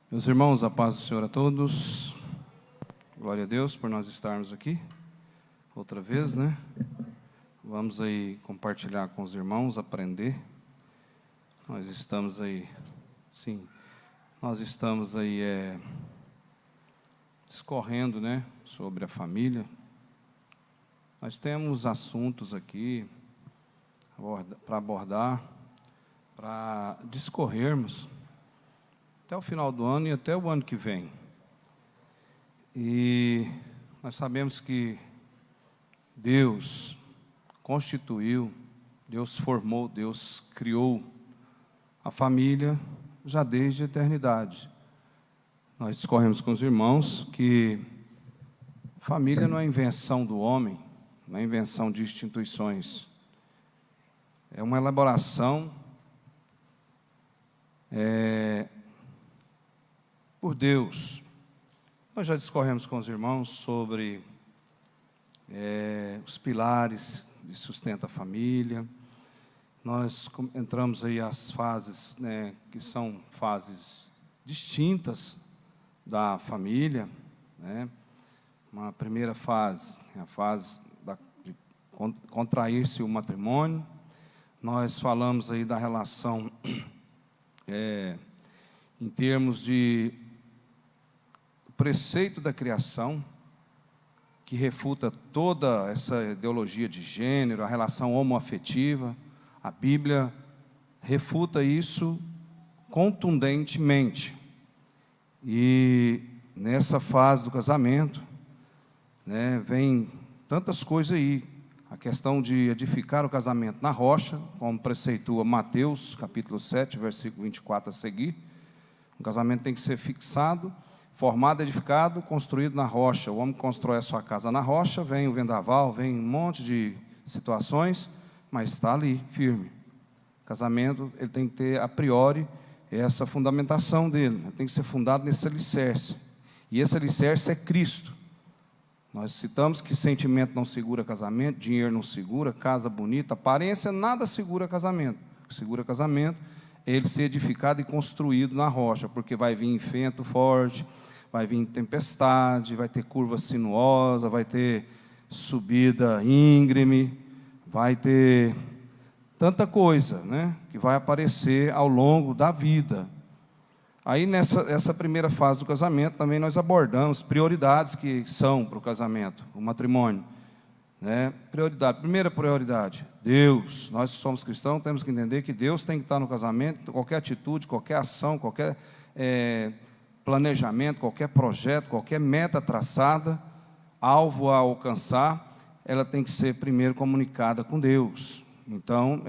Meus irmãos, a paz do Senhor a todos. Glória a Deus por nós estarmos aqui outra vez, né? Vamos aí compartilhar com os irmãos, aprender. Nós estamos aí discorrendo, né, sobre a família. Nós temos assuntos aqui para abordar, para discorrermos até o final do ano e até o ano que vem. E nós sabemos que Deus constituiu, Deus formou, Deus criou a família já desde a eternidade. Nós discorremos com os irmãos que família não é invenção do homem, não é invenção de instituições. É uma elaboração por Deus. Nós já discorremos com os irmãos sobre os pilares que sustentam a família. Nós entramos aí as fases, né, que são fases distintas da família, né? Uma primeira fase, a fase de contrair-se o matrimônio. Nós falamos aí da relação em termos de preceito da criação, que refuta toda essa ideologia de gênero, a relação homoafetiva. A Bíblia refuta isso contundentemente. E nessa fase do casamento, né, vem tantas coisas aí. A questão de edificar o casamento na rocha, como preceitua Mateus, capítulo 7, versículo 24 a seguir. Um casamento tem que ser fixado, formado, edificado, construído na rocha. O homem constrói a sua casa na rocha, vem o vendaval, vem um monte de situações, mas está ali, firme. O casamento, ele tem que ter, a priori, essa fundamentação dele. Ele tem que ser fundado nesse alicerce. E esse alicerce é Cristo. Nós citamos que sentimento não segura casamento, dinheiro não segura, casa bonita, aparência, nada segura casamento. O que segura casamento é ele ser edificado e construído na rocha, porque vai vir vento forte, vai vir tempestade, vai ter curva sinuosa, vai ter subida íngreme, vai ter tanta coisa, né, que vai aparecer ao longo da vida. Aí, essa primeira fase do casamento, também nós abordamos prioridades que são para o casamento, o matrimônio, né? Prioridade, primeira prioridade, Deus. Nós que somos cristãos temos que entender que Deus tem que estar no casamento. Qualquer atitude, qualquer ação, qualquer planejamento, qualquer projeto, qualquer meta traçada, alvo a alcançar, ela tem que ser primeiro comunicada com Deus. Então,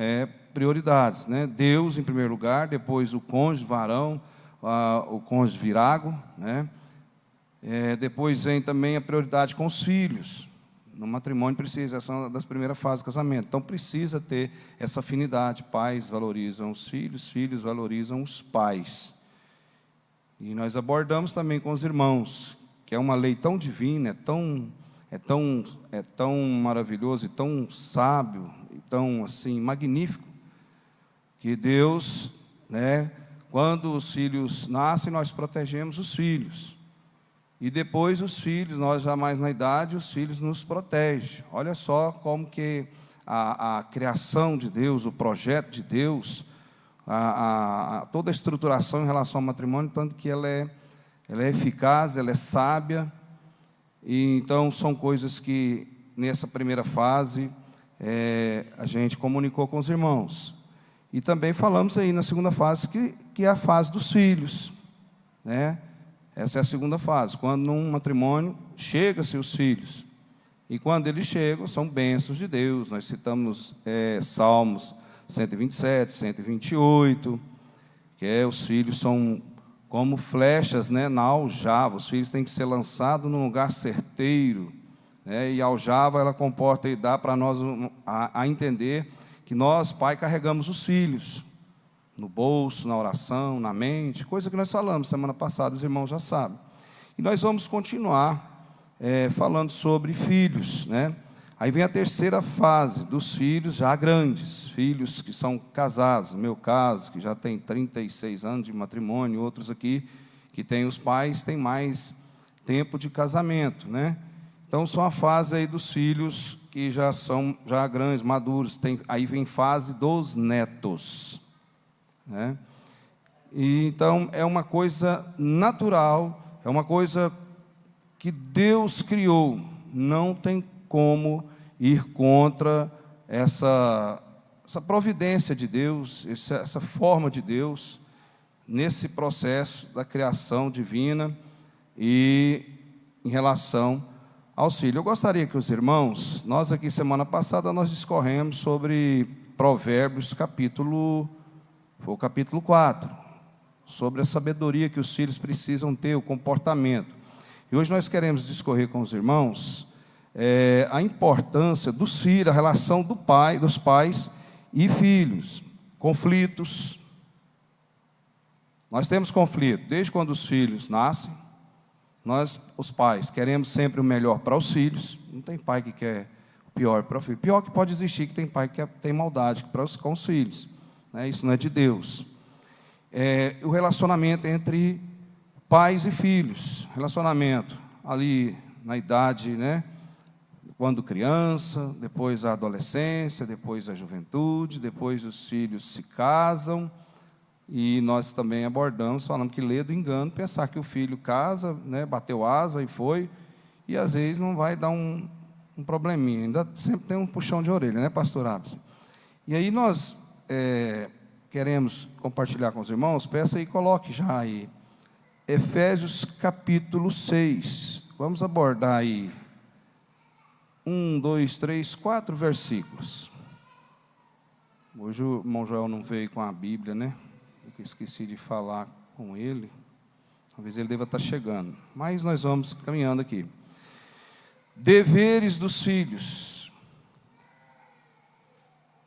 prioridades, né? Deus em primeiro lugar, depois o cônjuge varão, o cônjuge virago, né? Depois vem também a prioridade com os filhos. No matrimônio precisa, essa é uma das primeiras fases do casamento. Então precisa ter essa afinidade. Pais valorizam os filhos, filhos valorizam os pais. E nós abordamos também com os irmãos, que é uma lei tão divina, é tão maravilhoso e tão sábio, e tão assim magnífico, que Deus, né, quando os filhos nascem, nós protegemos os filhos. E depois os filhos, nós já mais na idade, os filhos nos protegem. Olha só como que a criação de Deus, o projeto de Deus, toda a estruturação em relação ao matrimônio, tanto que ela é eficaz, ela é sábia. E então são coisas que nessa primeira fase a gente comunicou com os irmãos. E também falamos aí na segunda fase, que é a fase dos filhos, né? Essa é a segunda fase, quando num matrimônio chega-se os filhos. E quando eles chegam, são bênçãos de Deus. Nós citamos Salmos 127, 128, que os filhos são como flechas, né, na aljava. Os filhos têm que ser lançados num lugar certeiro, né? E a aljava, ela comporta e dá para nós a entender que nós, pai, carregamos os filhos no bolso, na oração, na mente, coisa que nós falamos semana passada, os irmãos já sabem. E nós vamos continuar falando sobre filhos, né? Aí vem a terceira fase dos filhos já grandes, filhos que são casados, no meu caso, que já tem 36 anos de matrimônio, outros aqui que tem os pais, tem mais tempo de casamento, né? Então, são a fase aí dos filhos que já são grandes, maduros. Aí vem fase dos netos, né? E, então, é uma coisa natural, é uma coisa que Deus criou. Não tem como ir contra essa providência de Deus, essa forma de Deus, nesse processo da criação divina e em relação aos filhos. Eu gostaria que os irmãos, nós aqui semana passada nós discorremos sobre Provérbios foi o capítulo 4, sobre a sabedoria que os filhos precisam ter, o comportamento. E hoje nós queremos discorrer com os irmãos a importância dos filhos, a relação dos pais e filhos, conflitos. Nós temos conflito desde quando os filhos nascem. Nós, os pais, queremos sempre o melhor para os filhos. Não tem pai que quer o pior para o filho. Pior que pode existir, que tem pai que tem maldade com os filhos, né? Isso não é de Deus. O relacionamento entre pais e filhos, relacionamento ali na idade, né? Quando criança, depois a adolescência, depois a juventude, depois os filhos se casam. E nós também abordamos, falando que lê do engano, pensar que o filho casa, né, bateu asa e foi, e às vezes não vai dar um probleminha, ainda sempre tem um puxão de orelha, né, pastor Abson? E aí nós queremos compartilhar com os irmãos, peça aí, coloque já aí, Efésios capítulo 6, vamos abordar aí, 1, 2, 3, 4 versículos. Hoje o irmão Joel não veio com a Bíblia, né? Eu esqueci de falar com ele, talvez ele deva estar chegando, mas nós vamos caminhando aqui. Deveres dos filhos,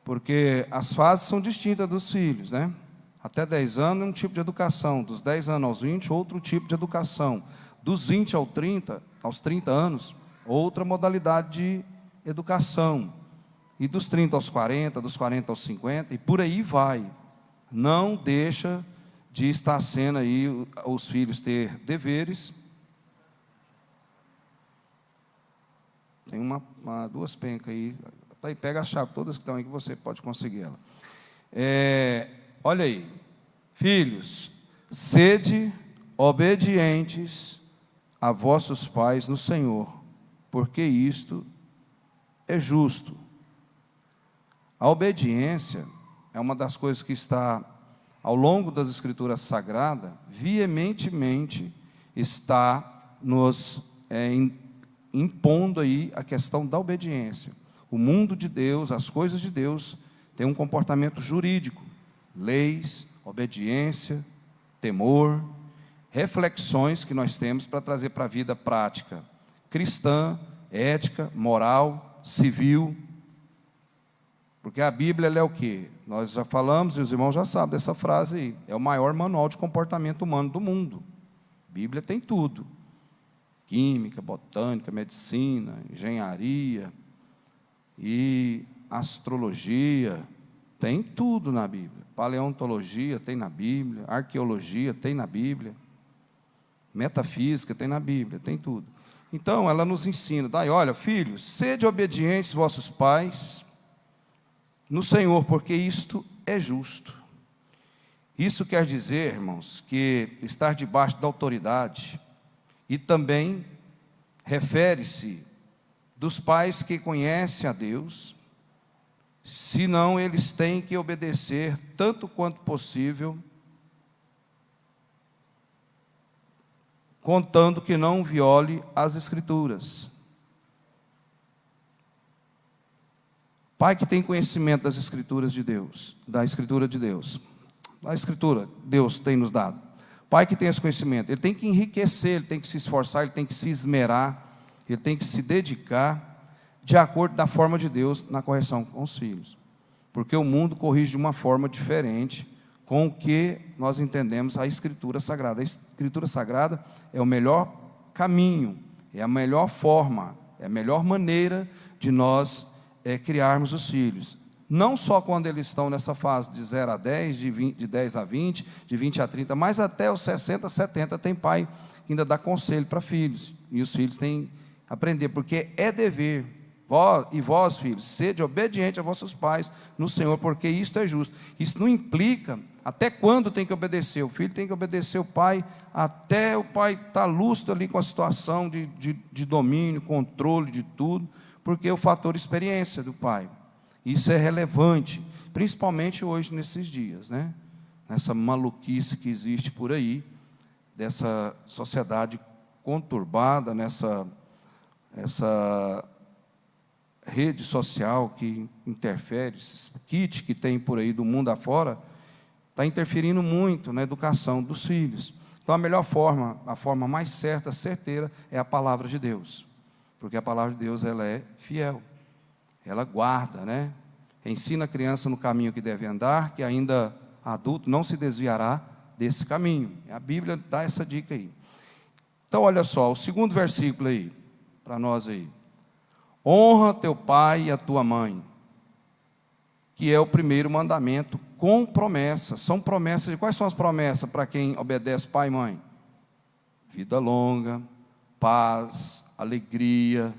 porque as fases são distintas dos filhos, né? Até 10 anos é um tipo de educação, dos 10 anos aos 20, outro tipo de educação, dos 20 aos 30 anos, outra modalidade de educação, e dos 30 aos 40, dos 40 aos 50, e por aí vai. Não deixa de estar sendo aí os filhos ter deveres. Tem duas pencas aí. Tá aí, pega a chave, todas que estão aí que você pode conseguir ela. Olha aí. Filhos, sede obedientes a vossos pais no Senhor, porque isto é justo. A obediência é uma das coisas que está, ao longo das Escrituras Sagradas, veementemente está nos impondo aí a questão da obediência. O mundo de Deus, as coisas de Deus, tem um comportamento jurídico, leis, obediência, temor, reflexões que nós temos para trazer para a vida prática, cristã, ética, moral, civil. Porque a Bíblia ela é o quê? Nós já falamos, e os irmãos já sabem dessa frase aí. É o maior manual de comportamento humano do mundo. A Bíblia tem tudo. Química, botânica, medicina, engenharia e astrologia. Tem tudo na Bíblia. Paleontologia tem na Bíblia. Arqueologia tem na Bíblia. Metafísica tem na Bíblia, tem tudo. Então, ela nos ensina. Daí, olha, filhos, sede obedientes vossos pais no Senhor, porque isto é justo. Isso quer dizer, irmãos, que estar debaixo da autoridade, e também refere-se dos pais que conhecem a Deus, senão eles têm que obedecer tanto quanto possível, contando que não viole as Escrituras. Pai que tem conhecimento das Escrituras de Deus, da Escritura de Deus, da Escritura Deus tem nos dado. Pai que tem esse conhecimento, ele tem que enriquecer, ele tem que se esforçar, ele tem que se esmerar, ele tem que se dedicar de acordo da forma de Deus na correção com os filhos. Porque o mundo corrige de uma forma diferente com o que nós entendemos a Escritura Sagrada. A Escritura Sagrada é o melhor caminho, é a melhor forma, é a melhor maneira de nós criarmos os filhos. não só quando eles estão nessa fase de 0 a 10, de 10 a 20, de 20 a 30, mas até os 60, 70, tem pai que ainda dá conselho para filhos, e os filhos têm que aprender, porque é dever. Vós, filhos, sede obediente a vossos pais no Senhor, porque isto é justo. Isso não implica até quando tem que obedecer. O filho tem que obedecer o pai até o pai estar lúcido ali com a situação de domínio, controle de tudo, porque é o fator experiência do pai. Isso é relevante, principalmente hoje nesses dias, né? Nessa maluquice que existe por aí, dessa sociedade conturbada, essa rede social que interfere, esses kits que tem por aí do mundo afora, está interferindo muito na educação dos filhos. Então, a melhor forma, a forma mais certa, certeira, é a palavra de Deus, porque a palavra de Deus, ela é fiel, ela guarda, né? Ensina a criança no caminho que deve andar, que ainda adulto não se desviará desse caminho. A Bíblia dá essa dica aí. Então, olha só, o segundo versículo aí, para nós aí. Honra teu pai e a tua mãe, que é o primeiro mandamento, com promessas. São promessas. Quais são as promessas para quem obedece pai e mãe? Vida longa, paz, alegria,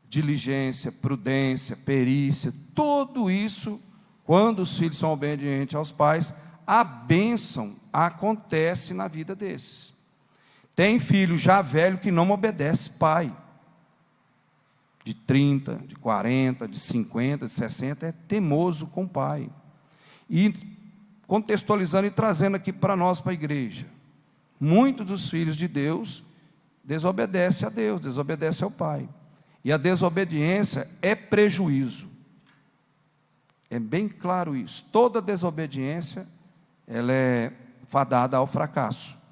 diligência, prudência, perícia. Tudo isso, quando os filhos são obedientes aos pais, a bênção acontece na vida desses. Tem filho já velho que não obedece pai, de 30, de 40, de 50, de 60, é teimoso com o pai. E contextualizando e trazendo aqui para nós, para a igreja, muitos dos filhos de Deus desobedecem a Deus, desobedecem ao pai. E a desobediência é prejuízo. É bem claro isso. Toda desobediência, ela é fadada ao fracasso.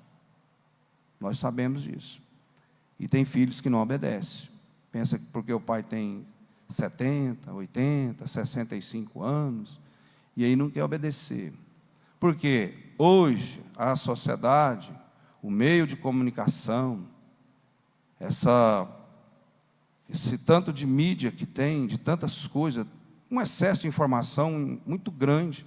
Nós sabemos disso. E tem filhos que não obedecem. Pensa que porque o pai tem 70, 80, 65 anos, e aí não quer obedecer. Porque hoje a sociedade, o meio de comunicação, esse tanto de mídia que tem, de tantas coisas, um excesso de informação muito grande,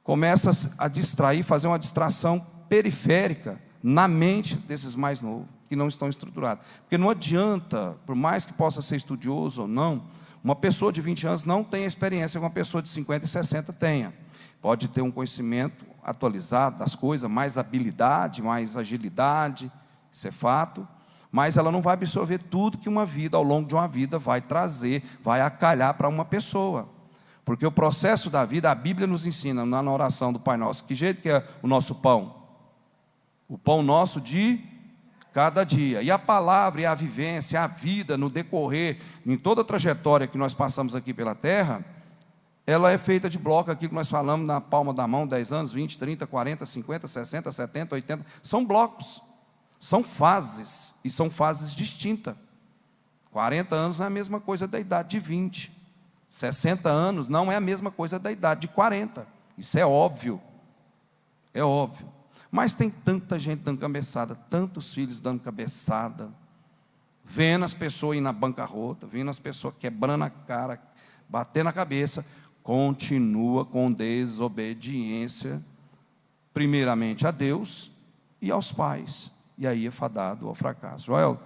começa a distrair, fazer uma distração periférica na mente desses mais novos, que não estão estruturados. Porque não adianta, por mais que possa ser estudioso ou não, uma pessoa de 20 anos não tem a experiência que uma pessoa de 50 e 60 tenha. Pode ter um conhecimento atualizado das coisas, mais habilidade, mais agilidade, isso é fato, mas ela não vai absorver tudo que uma vida, ao longo de uma vida, vai trazer, vai acalhar para uma pessoa. Porque o processo da vida, a Bíblia nos ensina, na oração do Pai Nosso, que jeito que é o nosso pão? O pão nosso de cada dia. E a palavra e a vivência, a vida, no decorrer, em toda a trajetória que nós passamos aqui pela terra, ela é feita de bloco, aquilo que nós falamos na palma da mão, 10 anos, 20, 30, 40, 50, 60, 70, 80, são blocos, são fases, e são fases distintas. 40 anos não é a mesma coisa da idade de 20, 60 anos não é a mesma coisa da idade de 40, isso é óbvio, mas tem tanta gente dando cabeçada, tantos filhos dando cabeçada, vendo as pessoas ir na bancarrota, vendo as pessoas quebrando a cara, batendo a cabeça, continua com desobediência, primeiramente a Deus e aos pais, e aí é fadado ao fracasso. Joel,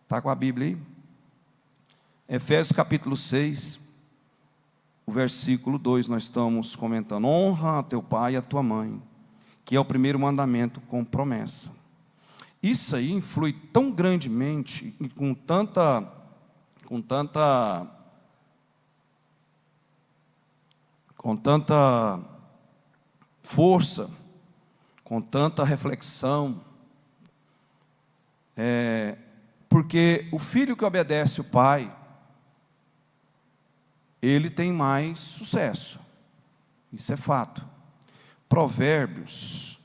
está com a Bíblia aí? Efésios capítulo 6, o versículo 2, nós estamos comentando: honra a teu pai e a tua mãe, que é o primeiro mandamento com promessa. Isso aí influi tão grandemente, e com tanta força, com tanta reflexão, porque o filho que obedece o pai, ele tem mais sucesso, isso é fato. Provérbios,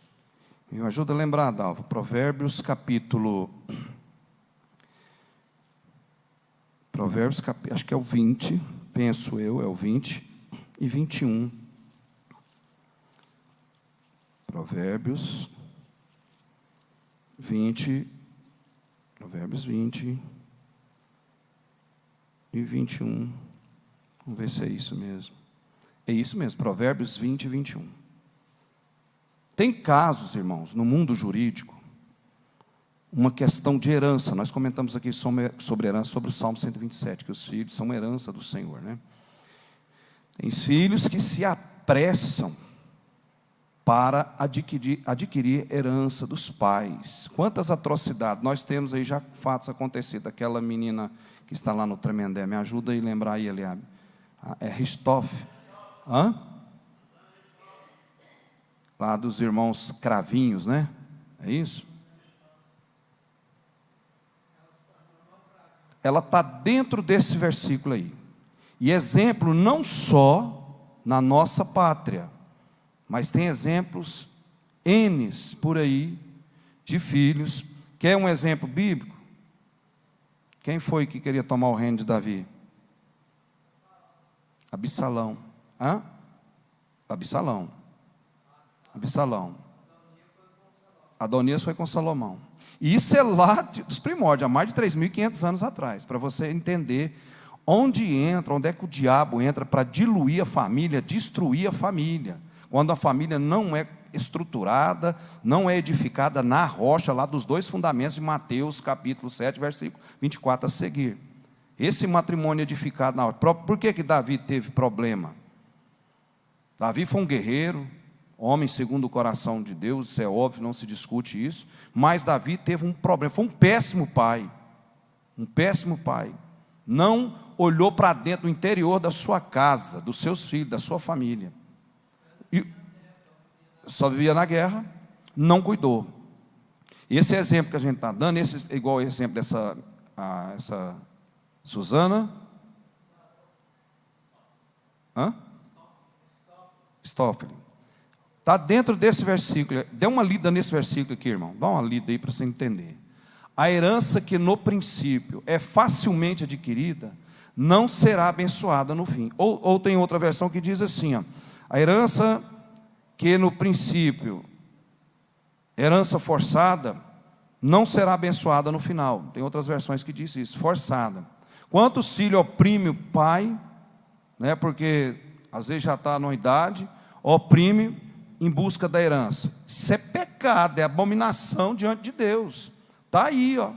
me ajuda a lembrar, Dalva, Provérbios capítulo, acho que é o 20, penso eu, é o 20 e 21. Provérbios 20 e e 21. Vamos ver se é isso mesmo. É isso mesmo, Provérbios 20 e 21. Tem casos, irmãos, no mundo jurídico, uma questão de herança. Nós comentamos aqui sobre herança, sobre o Salmo 127, que os filhos são herança do Senhor, né? Tem filhos que se apressam para adquirir herança dos pais. Quantas atrocidades. Nós temos aí já fatos acontecidos. Aquela menina que está lá no Tremendé, me ajuda aí a lembrar aí, Eliabe. É Ristoff. Hã? Lá dos irmãos Cravinhos, né? É isso? Ela está dentro desse versículo aí. E exemplo não só na nossa pátria, mas tem exemplos N's por aí, de filhos. Quer um exemplo bíblico? Quem foi que queria tomar o reino de Davi? Absalão. Hã? Absalão. Adonias foi com Salomão. E isso é lá dos primórdios, há mais de 3.500 anos atrás, para você entender onde é que o diabo entra para diluir a família, destruir a família. Quando a família não é estruturada, não é edificada na rocha, lá dos 2 fundamentos de Mateus, capítulo 7, versículo 24 a seguir. Esse matrimônio edificado na rocha. Por que Davi teve problema? Davi foi um guerreiro, homem segundo o coração de Deus, isso é óbvio, não se discute isso. Mas Davi teve um problema, foi um péssimo pai. Não olhou para dentro, do interior da sua casa, dos seus filhos, da sua família. E só vivia na guerra, não cuidou. Esse exemplo que a gente está dando, esse é igual o exemplo dessa essa Suzana. Stoffel. Está dentro desse versículo. Dê uma lida nesse versículo aqui, irmão. Dá uma lida aí para você entender. A herança que no princípio é facilmente adquirida, não será abençoada no fim. Ou tem outra versão que diz assim, ó, a herança que no princípio, herança forçada, não será abençoada no final. Tem outras versões que diz isso, forçada. Quantos filhos oprime o pai, né, porque às vezes já está numa idade, oprime em busca da herança. Isso é pecado, é abominação diante de Deus. Está aí, ó.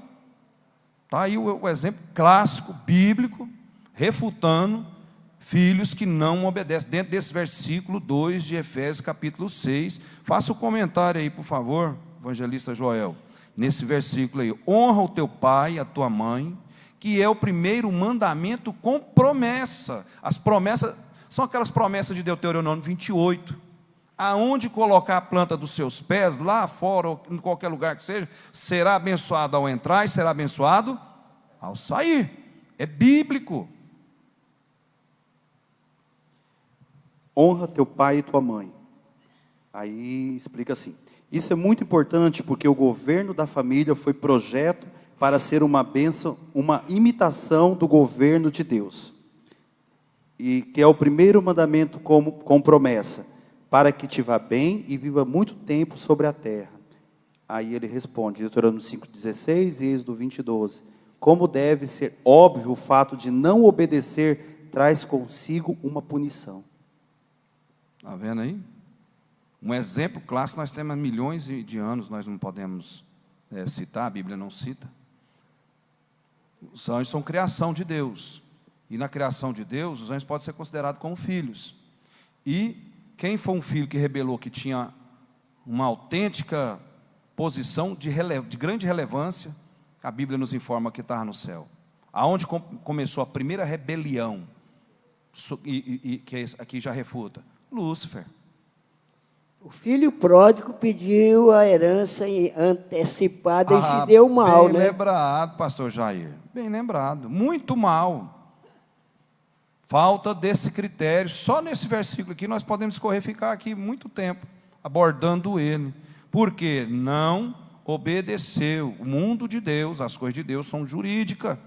Está aí o exemplo clássico, bíblico, refutando filhos que não obedecem. Dentro desse versículo 2 de Efésios, capítulo 6. Faça o comentário aí, por favor, evangelista Joel. Nesse versículo aí. Honra o teu pai e a tua mãe, que é o primeiro mandamento com promessa. As promessas são aquelas promessas de Deuteronômio 28. Aonde colocar a planta dos seus pés, lá fora, ou em qualquer lugar que seja, será abençoado ao entrar e será abençoado ao sair. É bíblico. Honra teu pai e tua mãe. Aí explica assim. Isso é muito importante porque o governo da família foi projeto para ser uma bênção, uma imitação do governo de Deus. E que é o primeiro mandamento com promessa, para que te vá bem e viva muito tempo sobre a terra. Aí ele responde, Deuteronômio 5,16 e Êxodo 20,12. Como deve ser óbvio o fato de não obedecer, traz consigo uma punição. Está vendo aí? Um exemplo clássico, nós temos há milhões de anos, nós não podemos citar, a Bíblia não cita. Os anjos são criação de Deus. E na criação de Deus, os anjos podem ser considerados como filhos. E quem foi um filho que rebelou, que tinha uma autêntica posição de grande relevância, a Bíblia nos informa que estava no céu. Aonde começou a primeira rebelião, que aqui já refuta? Lúcifer. O filho pródigo pediu a herança antecipada e se deu mal, bem né? Bem lembrado, pastor Jair. Bem lembrado. Muito mal. Falta desse critério. Só nesse versículo aqui nós podemos escorrer, ficar aqui muito tempo abordando ele. Porque não obedeceu. O mundo de Deus, as coisas de Deus são jurídicas.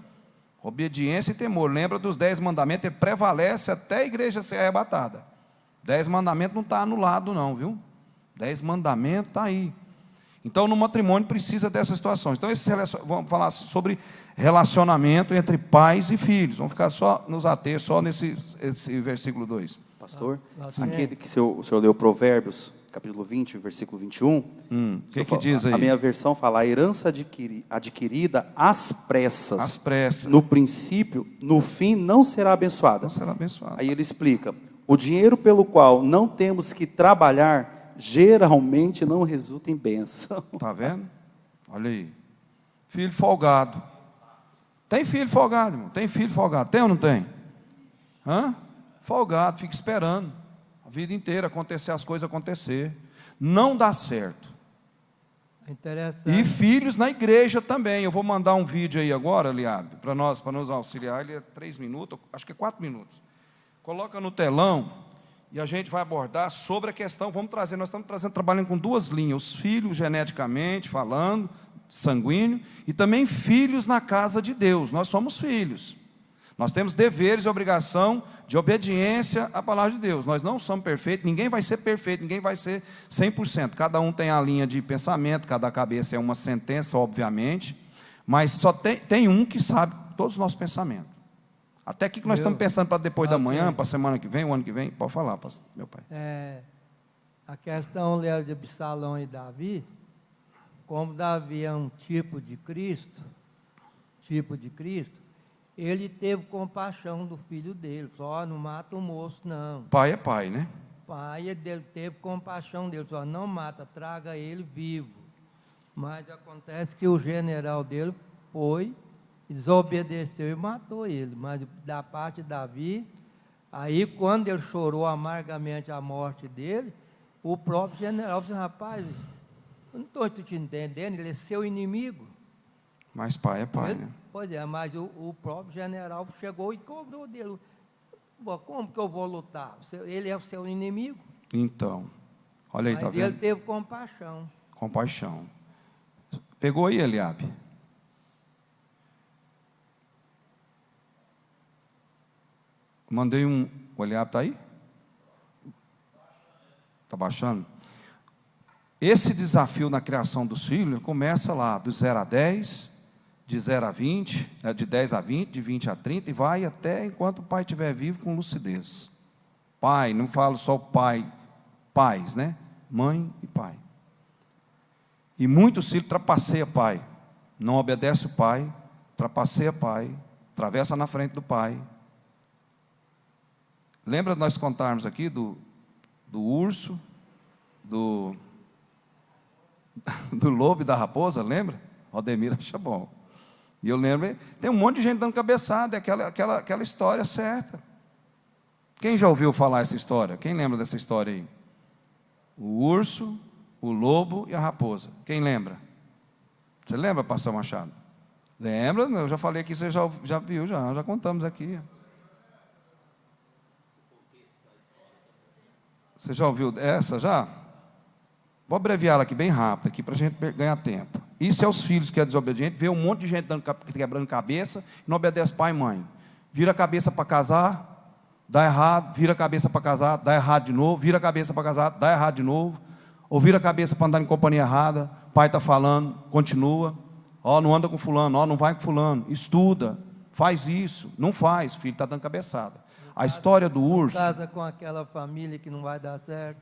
Obediência e temor. Lembra dos 10 mandamentos? Ele prevalece até a igreja ser arrebatada. 10 mandamentos não está anulado não, viu? 10 mandamentos está aí. Então, no matrimônio precisa dessas situações. Então, vamos falar sobre relacionamento entre pais e filhos. Vamos ficar só, nos ater só esse versículo 2. Pastor, Sim. aquele que o senhor leu Provérbios, capítulo 20, versículo 21. O que diz aí? A minha versão fala: a herança adquirida às pressas. Às pressas. No princípio, no fim não será abençoada. Não será abençoado. Aí ele explica: o dinheiro pelo qual não temos que trabalhar geralmente não resulta em bênção. Está vendo? Olha aí. Filho folgado. Tem filho folgado, irmão? Tem filho folgado. Tem ou não tem? Hã? Folgado, fica esperando a vida inteira acontecer as coisas acontecer. Não dá certo. Interessante. E filhos na igreja também. Eu vou mandar um vídeo aí agora, Eliabe, para nos auxiliar. Ele é 3 minutos, acho que é 4 minutos. Coloca no telão e a gente vai abordar sobre a questão. Nós estamos trabalhando com 2 linhas: os filhos geneticamente falando, sanguíneo, e também filhos na casa de Deus. Nós somos filhos. Nós temos deveres e obrigação de obediência à palavra de Deus. Nós não somos perfeitos, ninguém vai ser perfeito, ninguém vai ser 100%. Cada um tem a linha de pensamento, cada cabeça é uma sentença, obviamente, mas só tem um que sabe todos os nossos pensamentos. Até aqui que nós estamos pensando para depois da manhã, para a semana que vem, o ano que vem. Pode falar, pastor, meu pai. A questão de Absalão e Davi, como Davi é um tipo de Cristo, ele teve compaixão do filho dele, só não mata o moço, não. Pai é pai, né? O pai dele teve compaixão dele, só não mata, traga ele vivo. Mas acontece que o general dele foi, desobedeceu e matou ele. Mas da parte de Davi, aí quando ele chorou amargamente a morte dele, o próprio general disse: rapaz, eu não estou te entendendo, ele é seu inimigo. Mas pai é pai, né? Pois é, mas o próprio general chegou e cobrou dele: como que eu vou lutar? Ele é o seu inimigo. Então, olha aí, mas tá vendo? ele teve compaixão. Compaixão. Pegou aí, Eliabe? Mandei um... O Eliabe está aí? Está baixando? Esse desafio na criação dos filhos começa lá, do 0 a 10, de 0 a 20, de 10 a 20, de 20 a 30, e vai até enquanto o pai estiver vivo com lucidez. Pai, não falo só pai, pais, né? Mãe e pai. E muitos filhos trapaceiam pai, não obedece o pai, trapaceia pai, atravessa na frente do pai. Lembra de nós contarmos aqui do urso, do lobo e da raposa, lembra? Odemir acha bom. E eu lembro, tem um monte de gente dando cabeçada, aquela história certa. Quem já ouviu falar essa história? Quem lembra dessa história aí? O urso, o lobo e a raposa. Quem lembra? Você lembra, pastor Machado? Lembra? Eu já falei aqui, você já viu, já contamos aqui. Você já ouviu essa já? Vou abreviar aqui bem rápido, aqui, para a gente ganhar tempo. Isso é os filhos que é desobediente, vê um monte de gente quebrando cabeça, e não obedece pai e mãe. Vira a cabeça para casar, dá errado, vira a cabeça para casar, dá errado de novo, vira a cabeça para casar, dá errado de novo, ou vira a cabeça para andar em companhia errada, pai está falando, continua, não anda com fulano, não vai com fulano, estuda, faz isso, não faz, filho está dando cabeçada. A história do urso... Casa com aquela família que não vai dar certo.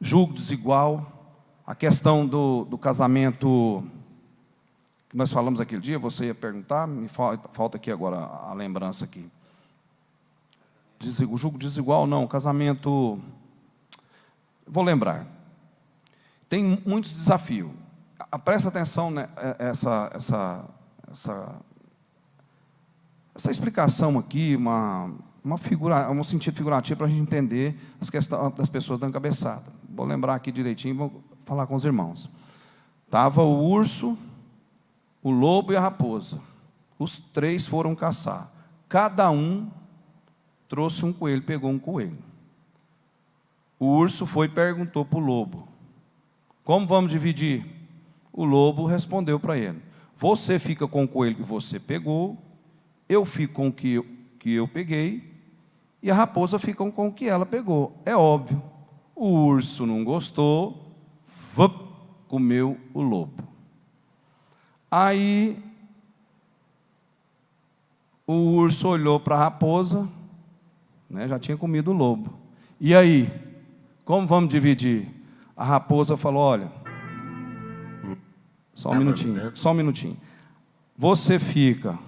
Julgo desigual, a questão do casamento, que nós falamos aquele dia, você ia perguntar, me falta aqui agora a lembrança aqui. Julgo desigual não, casamento, vou lembrar. Tem muitos desafios. Presta atenção, né, essa explicação aqui, um sentido figurativo para a gente entender as questões das pessoas dando cabeçada. Vou lembrar aqui direitinho, vou falar com os irmãos. Estava o urso, o lobo e a raposa. Os 3 foram caçar. Cada um trouxe um coelho, pegou um coelho. O urso foi e perguntou para o lobo: como vamos dividir? O lobo respondeu para ele: você fica com o coelho que você pegou, eu fico com o que eu peguei, e a raposa fica com o que ela pegou. É óbvio. O urso não gostou, comeu o lobo. Aí o urso olhou para a raposa, né, já tinha comido o lobo. E aí, como vamos dividir? A raposa falou: olha, só um minutinho. Você fica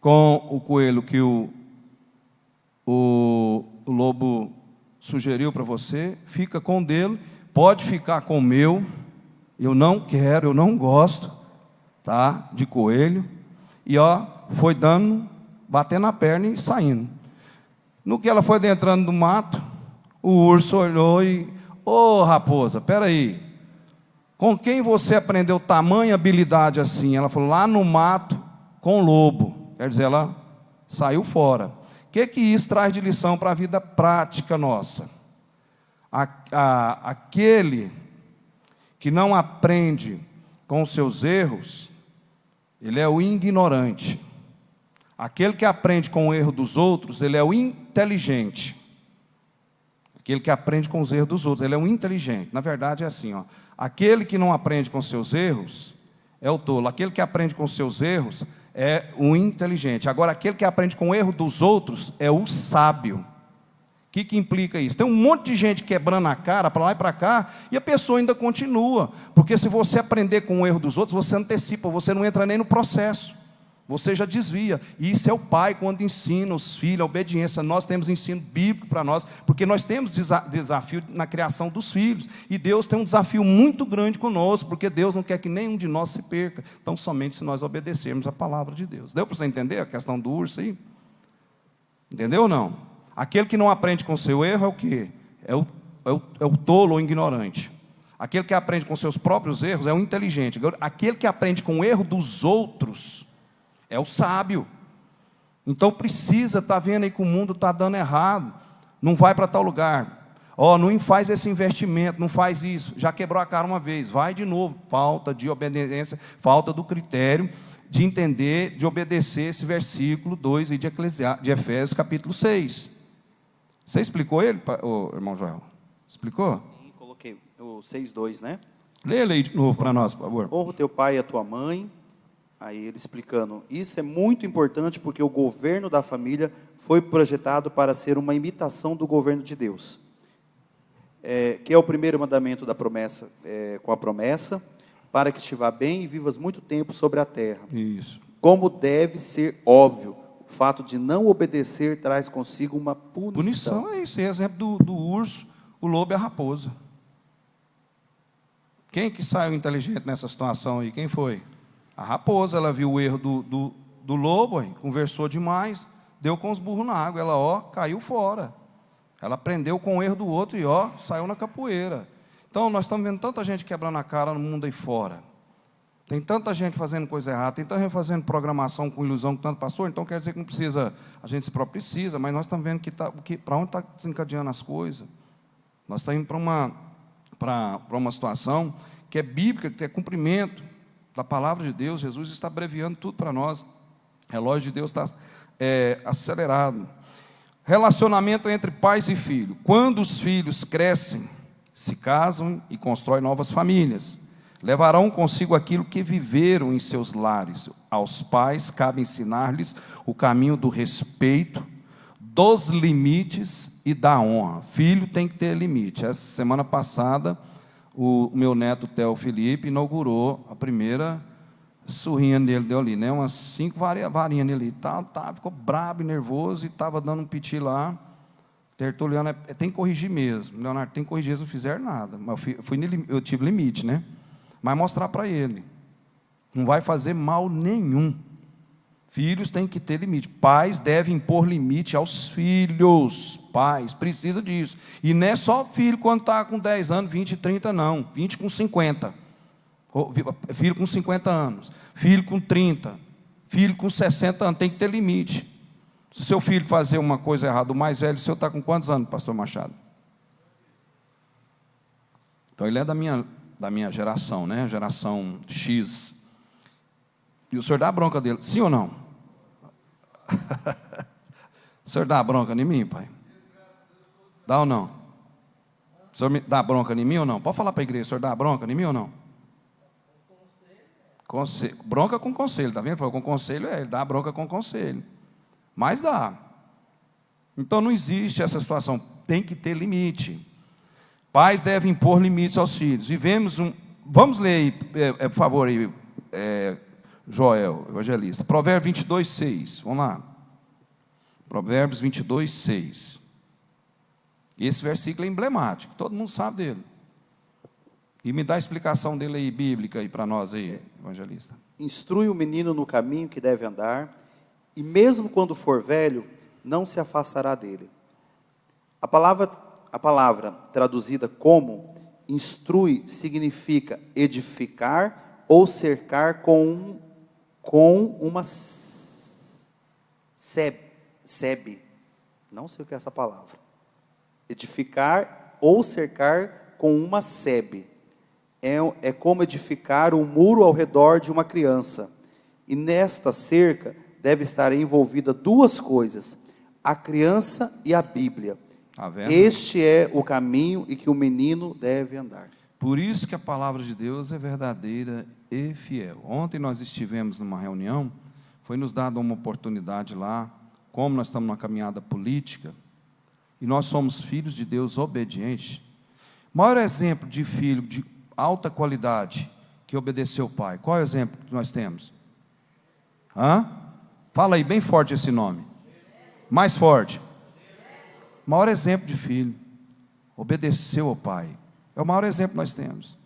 com o coelho que o lobo sugeriu para você, fica com o dele, pode ficar com o meu, eu não quero, eu não gosto, tá, de coelho. E foi batendo a perna e saindo. No que ela foi adentrando no mato, o urso olhou e: ô raposa, peraí, com quem você aprendeu tamanha habilidade assim? Ela falou: lá no mato, com o lobo. Quer dizer, ela saiu fora. O que isso traz de lição para a vida prática nossa? Aquele que não aprende com os seus erros, ele é o ignorante. Aquele que aprende com o erro dos outros, ele é o inteligente. Aquele que aprende com os erros dos outros, ele é o inteligente. Na verdade é assim, aquele que não aprende com seus erros é o tolo. Aquele que aprende com seus erros é o inteligente. Agora, aquele que aprende com o erro dos outros é o sábio. O que implica isso? Tem um monte de gente quebrando a cara para lá e para cá, e a pessoa ainda continua. Porque se você aprender com o erro dos outros, você antecipa, você não entra nem no processo. Você já desvia. E isso é o pai quando ensina os filhos a obediência. Nós temos ensino bíblico para nós, porque nós temos desafio na criação dos filhos. E Deus tem um desafio muito grande conosco, porque Deus não quer que nenhum de nós se perca. Então, somente se nós obedecermos a palavra de Deus. Deu para você entender a questão do urso aí? Entendeu ou não? Aquele que não aprende com o seu erro é o quê? É o tolo ou ignorante. Aquele que aprende com seus próprios erros é o inteligente. Aquele que aprende com o erro dos outros é o sábio. Então precisa estar vendo aí que o mundo está dando errado. Não vai para tal lugar. Não faz esse investimento, não faz isso. Já quebrou a cara uma vez, vai de novo. Falta de obediência, falta do critério de entender, de obedecer esse versículo 2 de Efésios capítulo 6. Você explicou ele, irmão Joel? Explicou? Sim, coloquei o 6:2, né? Lê ele aí de novo para nós, por favor. Honra o teu pai e a tua mãe. Aí ele explicando: isso é muito importante porque o governo da família foi projetado para ser uma imitação do governo de Deus. Que é o primeiro mandamento da promessa, com a promessa, para que te vá bem e vivas muito tempo sobre a terra. Isso. Como deve ser óbvio, o fato de não obedecer traz consigo uma punição. Punição é isso, é exemplo do urso, o lobo e a raposa. Quem que saiu inteligente nessa situação aí? Quem foi? A raposa. Ela viu o erro do lobo, conversou demais, deu com os burros na água, ela caiu fora. Ela aprendeu com o erro do outro e saiu na capoeira. Então nós estamos vendo tanta gente quebrando a cara no mundo aí fora. Tem tanta gente fazendo coisa errada, tem tanta gente fazendo programação com ilusão que tanto passou, então quer dizer que não precisa, a gente próprio precisa, mas nós estamos vendo para onde está desencadeando as coisas. Nós estamos indo para uma situação que é bíblica, que é cumprimento da palavra de Deus. Jesus está abreviando tudo para nós. O relógio de Deus está acelerado. Relacionamento entre pais e filhos. Quando os filhos crescem, se casam e constroem novas famílias, levarão consigo aquilo que viveram em seus lares. Aos pais cabe ensinar-lhes o caminho do respeito, dos limites e da honra. Filho tem que ter limite. Essa semana passada, o meu neto Theo Felipe inaugurou a primeira surrinha dele, deu ali, né? Umas 5 varinhas nele. Ficou brabo e nervoso e estava dando um piti lá. Tertuliano, tem que corrigir mesmo. Leonardo, tem que corrigir, eles não fizeram nada. Mas eu tive limite, né? Mas mostrar para ele. Não vai fazer mal nenhum. Filhos têm que ter limite. Pais devem impor limite aos filhos. Pais, precisa disso. E não é só filho quando está com 10 anos, 20, 30, não. 20 com 50. Filho com 50 anos. Filho com 30. Filho com 60 anos. Tem que ter limite. Se seu filho fazer uma coisa errada, o mais velho, o senhor está com quantos anos, pastor Machado? Então ele é da minha geração, né? Geração X. E o senhor dá bronca dele, sim ou não? O senhor dá bronca em mim, pai? Dá ou não? O senhor me dá bronca em mim ou não? Pode falar para a igreja, o senhor dá bronca em mim ou não? Bronca com conselho, está vendo? Falou com conselho, ele dá bronca com conselho. Mas dá. Então não existe essa situação, tem que ter limite. Pais devem impor limites aos filhos. Vamos ler aí, por favor, aí, Joel, evangelista. Provérbios 22, 6. Vamos lá. Provérbios 22, 6. Esse versículo é emblemático, todo mundo sabe dele. E me dá a explicação dele aí, bíblica, aí para nós aí, evangelista. Instrui o menino no caminho que deve andar, e mesmo quando for velho, não se afastará dele. A palavra traduzida como instrui significa edificar ou cercar com uma sebe. Não sei o que é essa palavra. Edificar ou cercar com uma sebe. É como edificar um muro ao redor de uma criança. E nesta cerca deve estar envolvida duas coisas: a criança e a Bíblia. Tá vendo? Este é o caminho em que o menino deve andar. Por isso que a palavra de Deus é verdadeira e fiel. Ontem nós estivemos numa reunião, foi nos dada uma oportunidade lá, como nós estamos numa caminhada política, e nós somos filhos de Deus obedientes. O maior exemplo de filho de alta qualidade que obedeceu o pai, qual é o exemplo que nós temos? Fala aí bem forte esse nome. Mais forte. O maior exemplo de filho, obedeceu ao pai. É o maior exemplo que nós temos.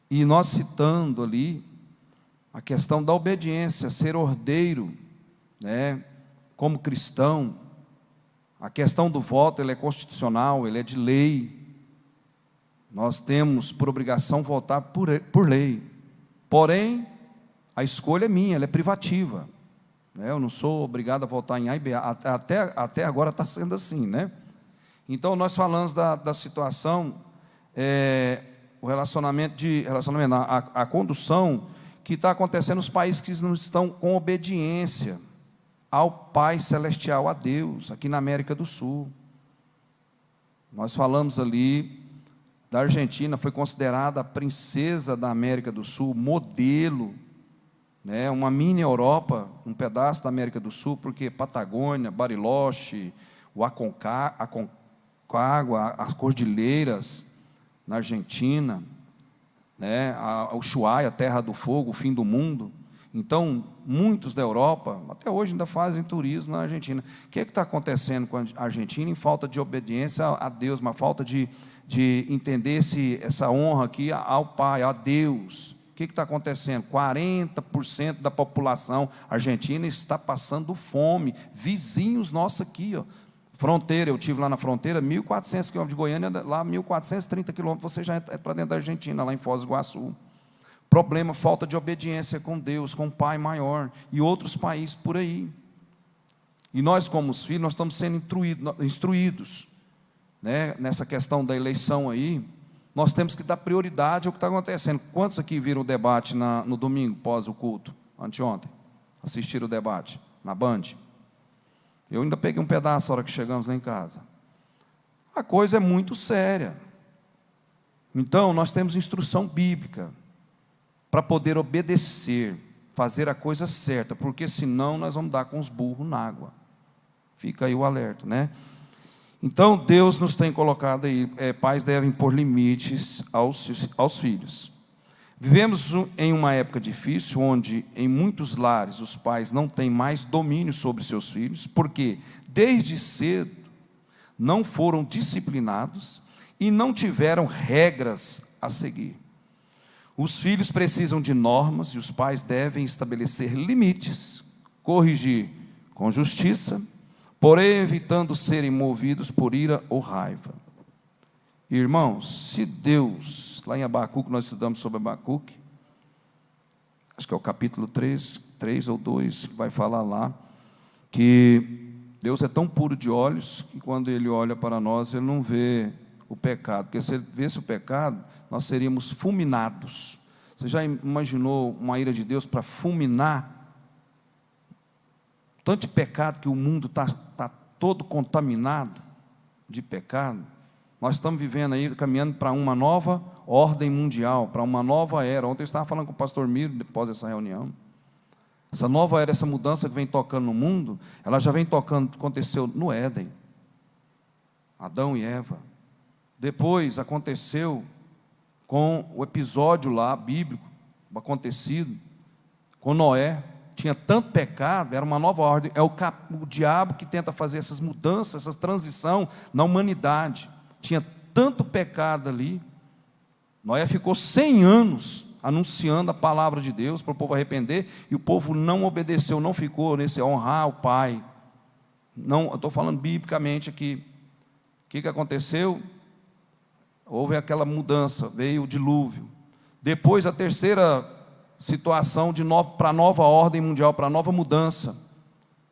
E nós citando ali a questão da obediência, ser ordeiro, né, como cristão. A questão do voto, ele é constitucional, ele é de lei. Nós temos por obrigação votar por lei. Porém, a escolha é minha, ela é privativa. Eu não sou obrigado a votar em A e B. Até agora está sendo assim, né? Então, nós falamos da situação, o a condução que está acontecendo nos países que não estão com obediência ao Pai Celestial, a Deus, aqui na América do Sul. Nós falamos ali da Argentina, foi considerada a princesa da América do Sul, modelo, né, uma mini Europa, um pedaço da América do Sul, porque Patagônia, Bariloche, o Aconcagua, as cordilheiras na Argentina, né, o Ushuaia, a terra do fogo, o fim do mundo. Então, muitos da Europa, até hoje ainda fazem turismo na Argentina. O que está acontecendo com a Argentina? Em falta de obediência a Deus, uma falta de entender essa honra aqui ao Pai, a Deus. O que está acontecendo? 40% da população argentina está passando fome. Vizinhos nossos aqui, ó. Fronteira, eu estive lá na fronteira, 1.400 quilômetros de Goiânia, lá 1.430 quilômetros, você já entra para dentro da Argentina, lá em Foz do Iguaçu. Problema, falta de obediência com Deus, com o Pai maior, e outros países por aí. E nós, como os filhos, nós estamos sendo instruídos, né, nessa questão da eleição aí. Nós temos que dar prioridade ao que está acontecendo. Quantos aqui viram o debate no domingo, pós o culto, anteontem? Assistiram o debate na Band? Eu ainda peguei um pedaço na hora que chegamos lá em casa. A coisa é muito séria. Então, nós temos instrução bíblica para poder obedecer, fazer a coisa certa, porque senão nós vamos dar com os burros na água. Fica aí o alerta, né? Então, Deus nos tem colocado aí, pais devem pôr limites aos filhos. Vivemos em uma época difícil, onde em muitos lares os pais não têm mais domínio sobre seus filhos, porque desde cedo não foram disciplinados e não tiveram regras a seguir. Os filhos precisam de normas e os pais devem estabelecer limites, corrigir com justiça, porém evitando serem movidos por ira ou raiva. Irmãos, se Deus, lá em Abacuque, nós estudamos sobre Abacuque, acho que é o capítulo 3 ou 2, vai falar lá, que Deus é tão puro de olhos, que quando Ele olha para nós, Ele não vê o pecado, porque se Ele visse o pecado, nós seríamos fulminados. Você já imaginou uma ira de Deus para fulminar? Tanto de pecado que o mundo está todo contaminado de pecado. Nós estamos vivendo aí, caminhando para uma nova ordem mundial, para uma nova era. Ontem eu estava falando com o pastor Miro, depois dessa reunião. Essa nova era, essa mudança que vem tocando no mundo, ela já vem tocando, aconteceu no Éden. Adão e Eva. Depois aconteceu com o episódio lá, bíblico, acontecido, com Noé. Tinha tanto pecado, era uma nova ordem. É o diabo que tenta fazer essas mudanças, essa transição na humanidade. Tinha tanto pecado ali. Noé ficou 100 anos anunciando a palavra de Deus para o povo arrepender, e o povo não obedeceu, não ficou nesse honrar o pai. Não, eu estou falando biblicamente aqui. O que aconteceu? Houve aquela mudança, veio o dilúvio. Depois a terceira situação para a nova ordem mundial, para a nova mudança.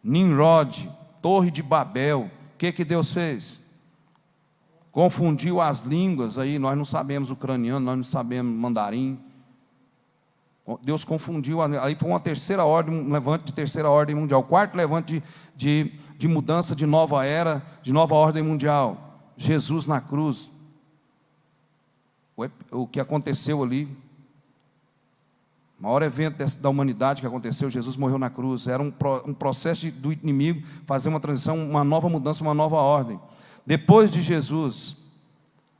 Nimrod, Torre de Babel. O que Deus fez? Confundiu as línguas, aí nós não sabemos ucraniano, nós não sabemos mandarim. Deus confundiu, aí foi uma terceira ordem, um levante de terceira ordem mundial. Quarto levante de mudança de nova era, de nova ordem mundial. Jesus na cruz. O que aconteceu ali, o maior evento da humanidade que aconteceu, Jesus morreu na cruz. Era um processo do inimigo fazer uma transição, uma nova mudança, uma nova ordem. Depois de Jesus,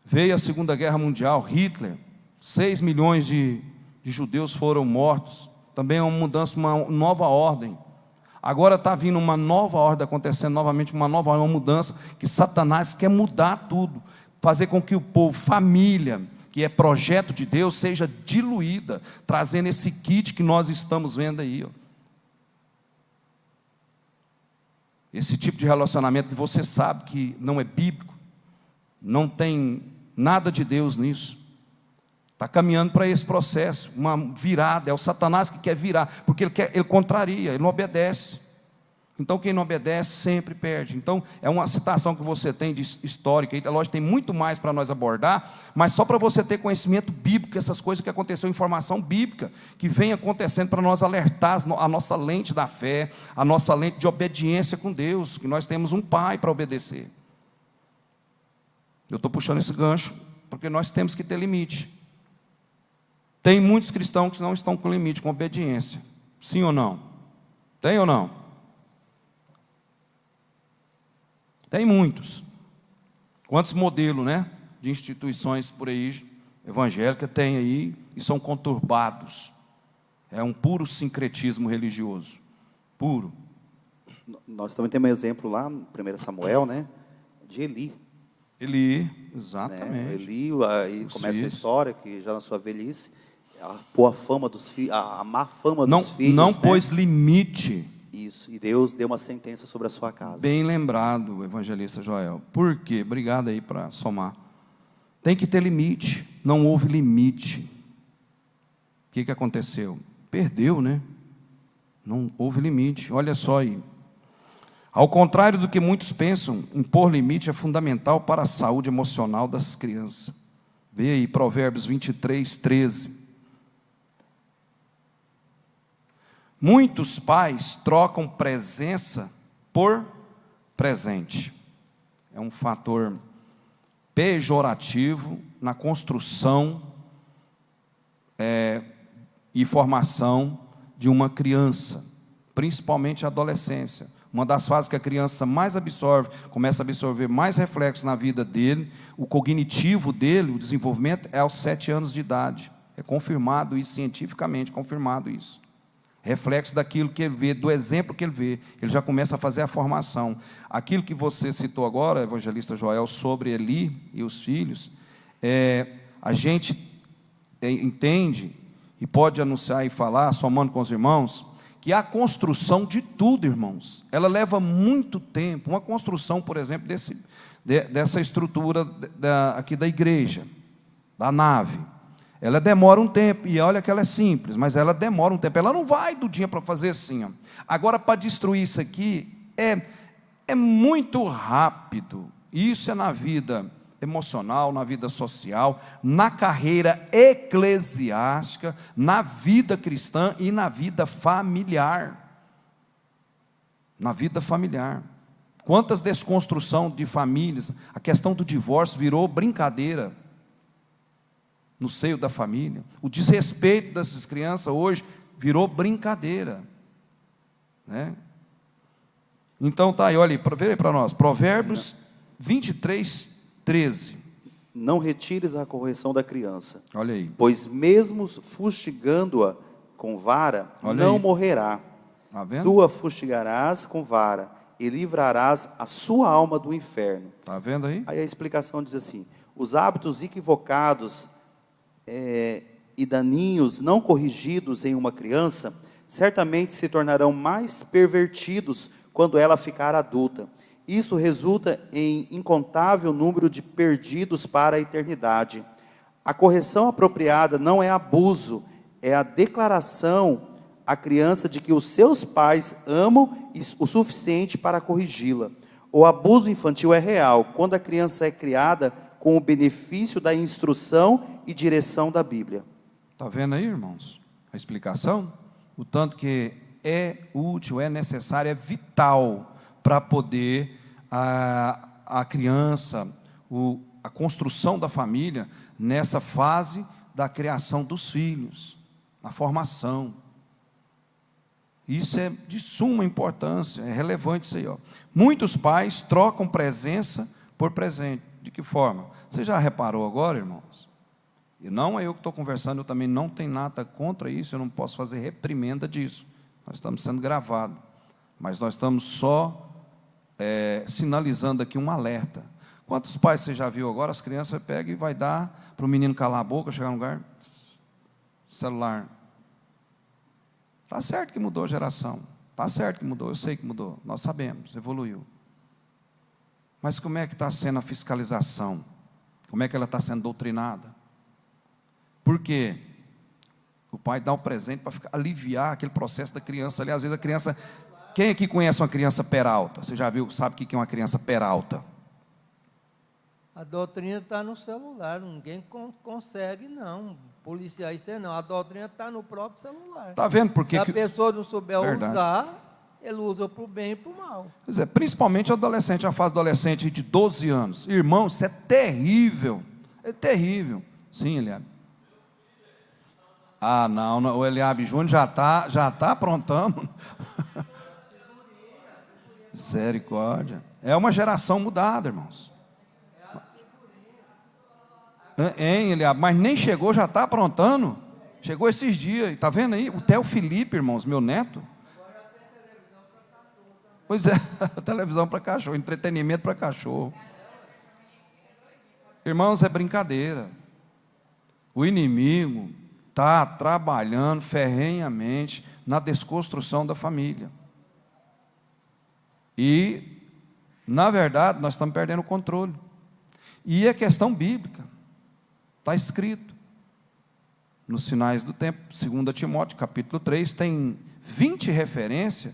veio a Segunda Guerra Mundial, Hitler, 6 milhões de judeus foram mortos. Também é uma mudança, uma nova ordem. Agora está vindo uma nova ordem acontecendo novamente, uma nova ordem, uma mudança, que Satanás quer mudar tudo, fazer com que o povo, família, que é projeto de Deus, seja diluída, trazendo esse kit que nós estamos vendo aí, ó. Esse tipo de relacionamento que você sabe que não é bíblico, não tem nada de Deus nisso. Está caminhando para esse processo, uma virada. É o Satanás que quer virar, porque ele contraria, ele não obedece. Então quem não obedece sempre perde. Então é uma citação que você tem de histórica, é lógico, tem muito mais para nós abordar, mas só para você ter conhecimento bíblico, essas coisas que aconteceu, informação bíblica, que vem acontecendo para nós alertar a nossa lente da fé, a nossa lente de obediência com Deus, que nós temos um Pai para obedecer. Eu estou puxando esse gancho, porque nós temos que ter limite. Tem muitos cristãos que não estão com limite, com obediência. Sim ou não? Tem ou não? Tem muitos. Quantos modelos, né, de instituições por aí, evangélicas, tem aí, e são conturbados. É um puro sincretismo religioso. Puro. Nós também temos um exemplo lá, no 1 Samuel, né, de Eli. Eli, exatamente. Né? Eli, aí começa a história, que já na sua velhice, pôr a fama dos filhos, a má fama dos filhos. Não né? pôs limite. Isso, e Deus deu uma sentença sobre a sua casa. Bem lembrado, evangelista Joel. Por quê? Obrigado aí para somar. Tem que ter limite. Não houve limite. O que aconteceu? Perdeu, né? Não houve limite. Olha só aí. Ao contrário do que muitos pensam, impor limite é fundamental para a saúde emocional das crianças. Vê aí Provérbios 23, 13. Muitos pais trocam presença por presente. É um fator pejorativo na construção e formação de uma criança, principalmente a adolescência. Uma das fases que a criança mais absorve, começa a absorver mais reflexos na vida dele, o cognitivo dele, o desenvolvimento, é aos 7 anos de idade. É confirmado isso, cientificamente confirmado isso. Reflexo daquilo que ele vê, do exemplo que ele vê, ele já começa a fazer a formação. Aquilo que você citou agora, evangelista Joel, sobre Eli e os filhos, a gente entende e pode anunciar e falar, somando com os irmãos, que a construção de tudo, irmãos, ela leva muito tempo. Uma construção, por exemplo, dessa estrutura aqui da igreja, da nave, ela demora um tempo, e olha que ela é simples, mas ela demora um tempo, ela não vai do dia para fazer assim, ó. Agora, para destruir isso aqui, é muito rápido. Isso é na vida emocional, na vida social, na carreira eclesiástica, na vida cristã e na vida familiar. Na vida familiar. Quantas desconstrução de famílias, a questão do divórcio virou brincadeira no seio da família. O desrespeito dessas crianças hoje virou brincadeira, né? Então tá aí, olha aí, vê aí para nós, Provérbios 23, 13. Não retires a correção da criança, Olha aí. pois mesmo fustigando-a com vara, Olha não aí. morrerá. Tá vendo? Tu a fustigarás com vara, e livrarás a sua alma do inferno. Tá vendo aí? Aí a explicação diz assim: os hábitos equivocados e daninhos não corrigidos em uma criança, certamente se tornarão mais pervertidos quando ela ficar adulta. Isso resulta em incontável número de perdidos para a eternidade. A correção apropriada não é abuso, é a declaração à criança de que os seus pais amam o suficiente para corrigi-la. O abuso infantil é real, quando a criança é criada com o benefício da instrução e direção da Bíblia. Tá vendo aí, irmãos? A explicação? O tanto que é útil, é necessário, é vital para poder a criança, a construção da família, nessa fase da criação dos filhos, na formação. Isso é de suma importância, é relevante isso aí, ó. Muitos pais trocam presença por presente. De que forma? Você já reparou agora, irmãos? E não é eu que estou conversando, eu também não tenho nada contra isso, eu não posso fazer reprimenda disso. Nós estamos sendo gravados, mas nós estamos só sinalizando aqui um alerta. Quantos pais você já viu agora? As crianças pegam e vai dar para o menino calar a boca, chegar no lugar, celular. Está certo que mudou a geração, está certo que mudou, eu sei que mudou, nós sabemos, evoluiu. Mas como é que está sendo a fiscalização? Como é que ela está sendo doutrinada? Por quê? O pai dá um presente para aliviar aquele processo da criança. Aliás, às vezes a criança... Quem aqui conhece uma criança peralta? Você já viu, sabe o que é uma criança peralta? A doutrina está no celular, ninguém consegue, não. Policiar isso não. A doutrina está no próprio celular. Está vendo por que... Se a pessoa não souber Verdade. usar, ele usa para o bem e para o mal. Pois é, principalmente adolescente, a fase adolescente de 12 anos. Irmão, isso é terrível. É terrível. Sim, Eliabe. Ah, não, o Eliabe Júnior já tá aprontando. Misericórdia. É uma geração mudada, irmãos. Hein, Eliabe? Mas nem chegou, já está aprontando. Chegou esses dias. Está vendo aí? O Theo Felipe, irmãos, meu neto. Pois é, televisão para cachorro, entretenimento para cachorro. Irmãos, é brincadeira. O inimigo está trabalhando ferrenhamente na desconstrução da família. E, na verdade, nós estamos perdendo o controle. E é questão bíblica. Está escrito. Nos finais do tempo, 2 Timóteo, capítulo 3, tem 20 referências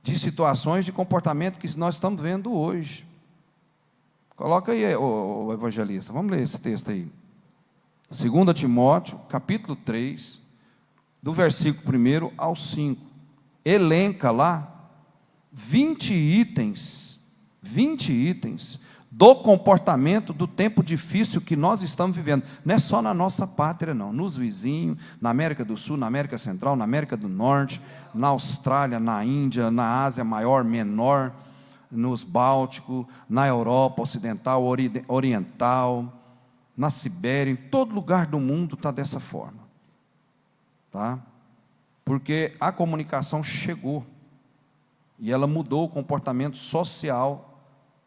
de situações de comportamento que nós estamos vendo hoje. Coloca aí, o evangelista, vamos ler esse texto aí. 2 Timóteo, capítulo 3, do versículo 1 ao 5. Elenca lá 20 itens do comportamento do tempo difícil que nós estamos vivendo. Não é só na nossa pátria, não. Nos vizinhos, na América do Sul, na América Central, na América do Norte, na Austrália, na Índia, na Ásia maior, menor, nos Bálticos, na Europa Ocidental, Oriental, na Sibéria, em todo lugar do mundo está dessa forma. Tá? Porque a comunicação chegou e ela mudou o comportamento social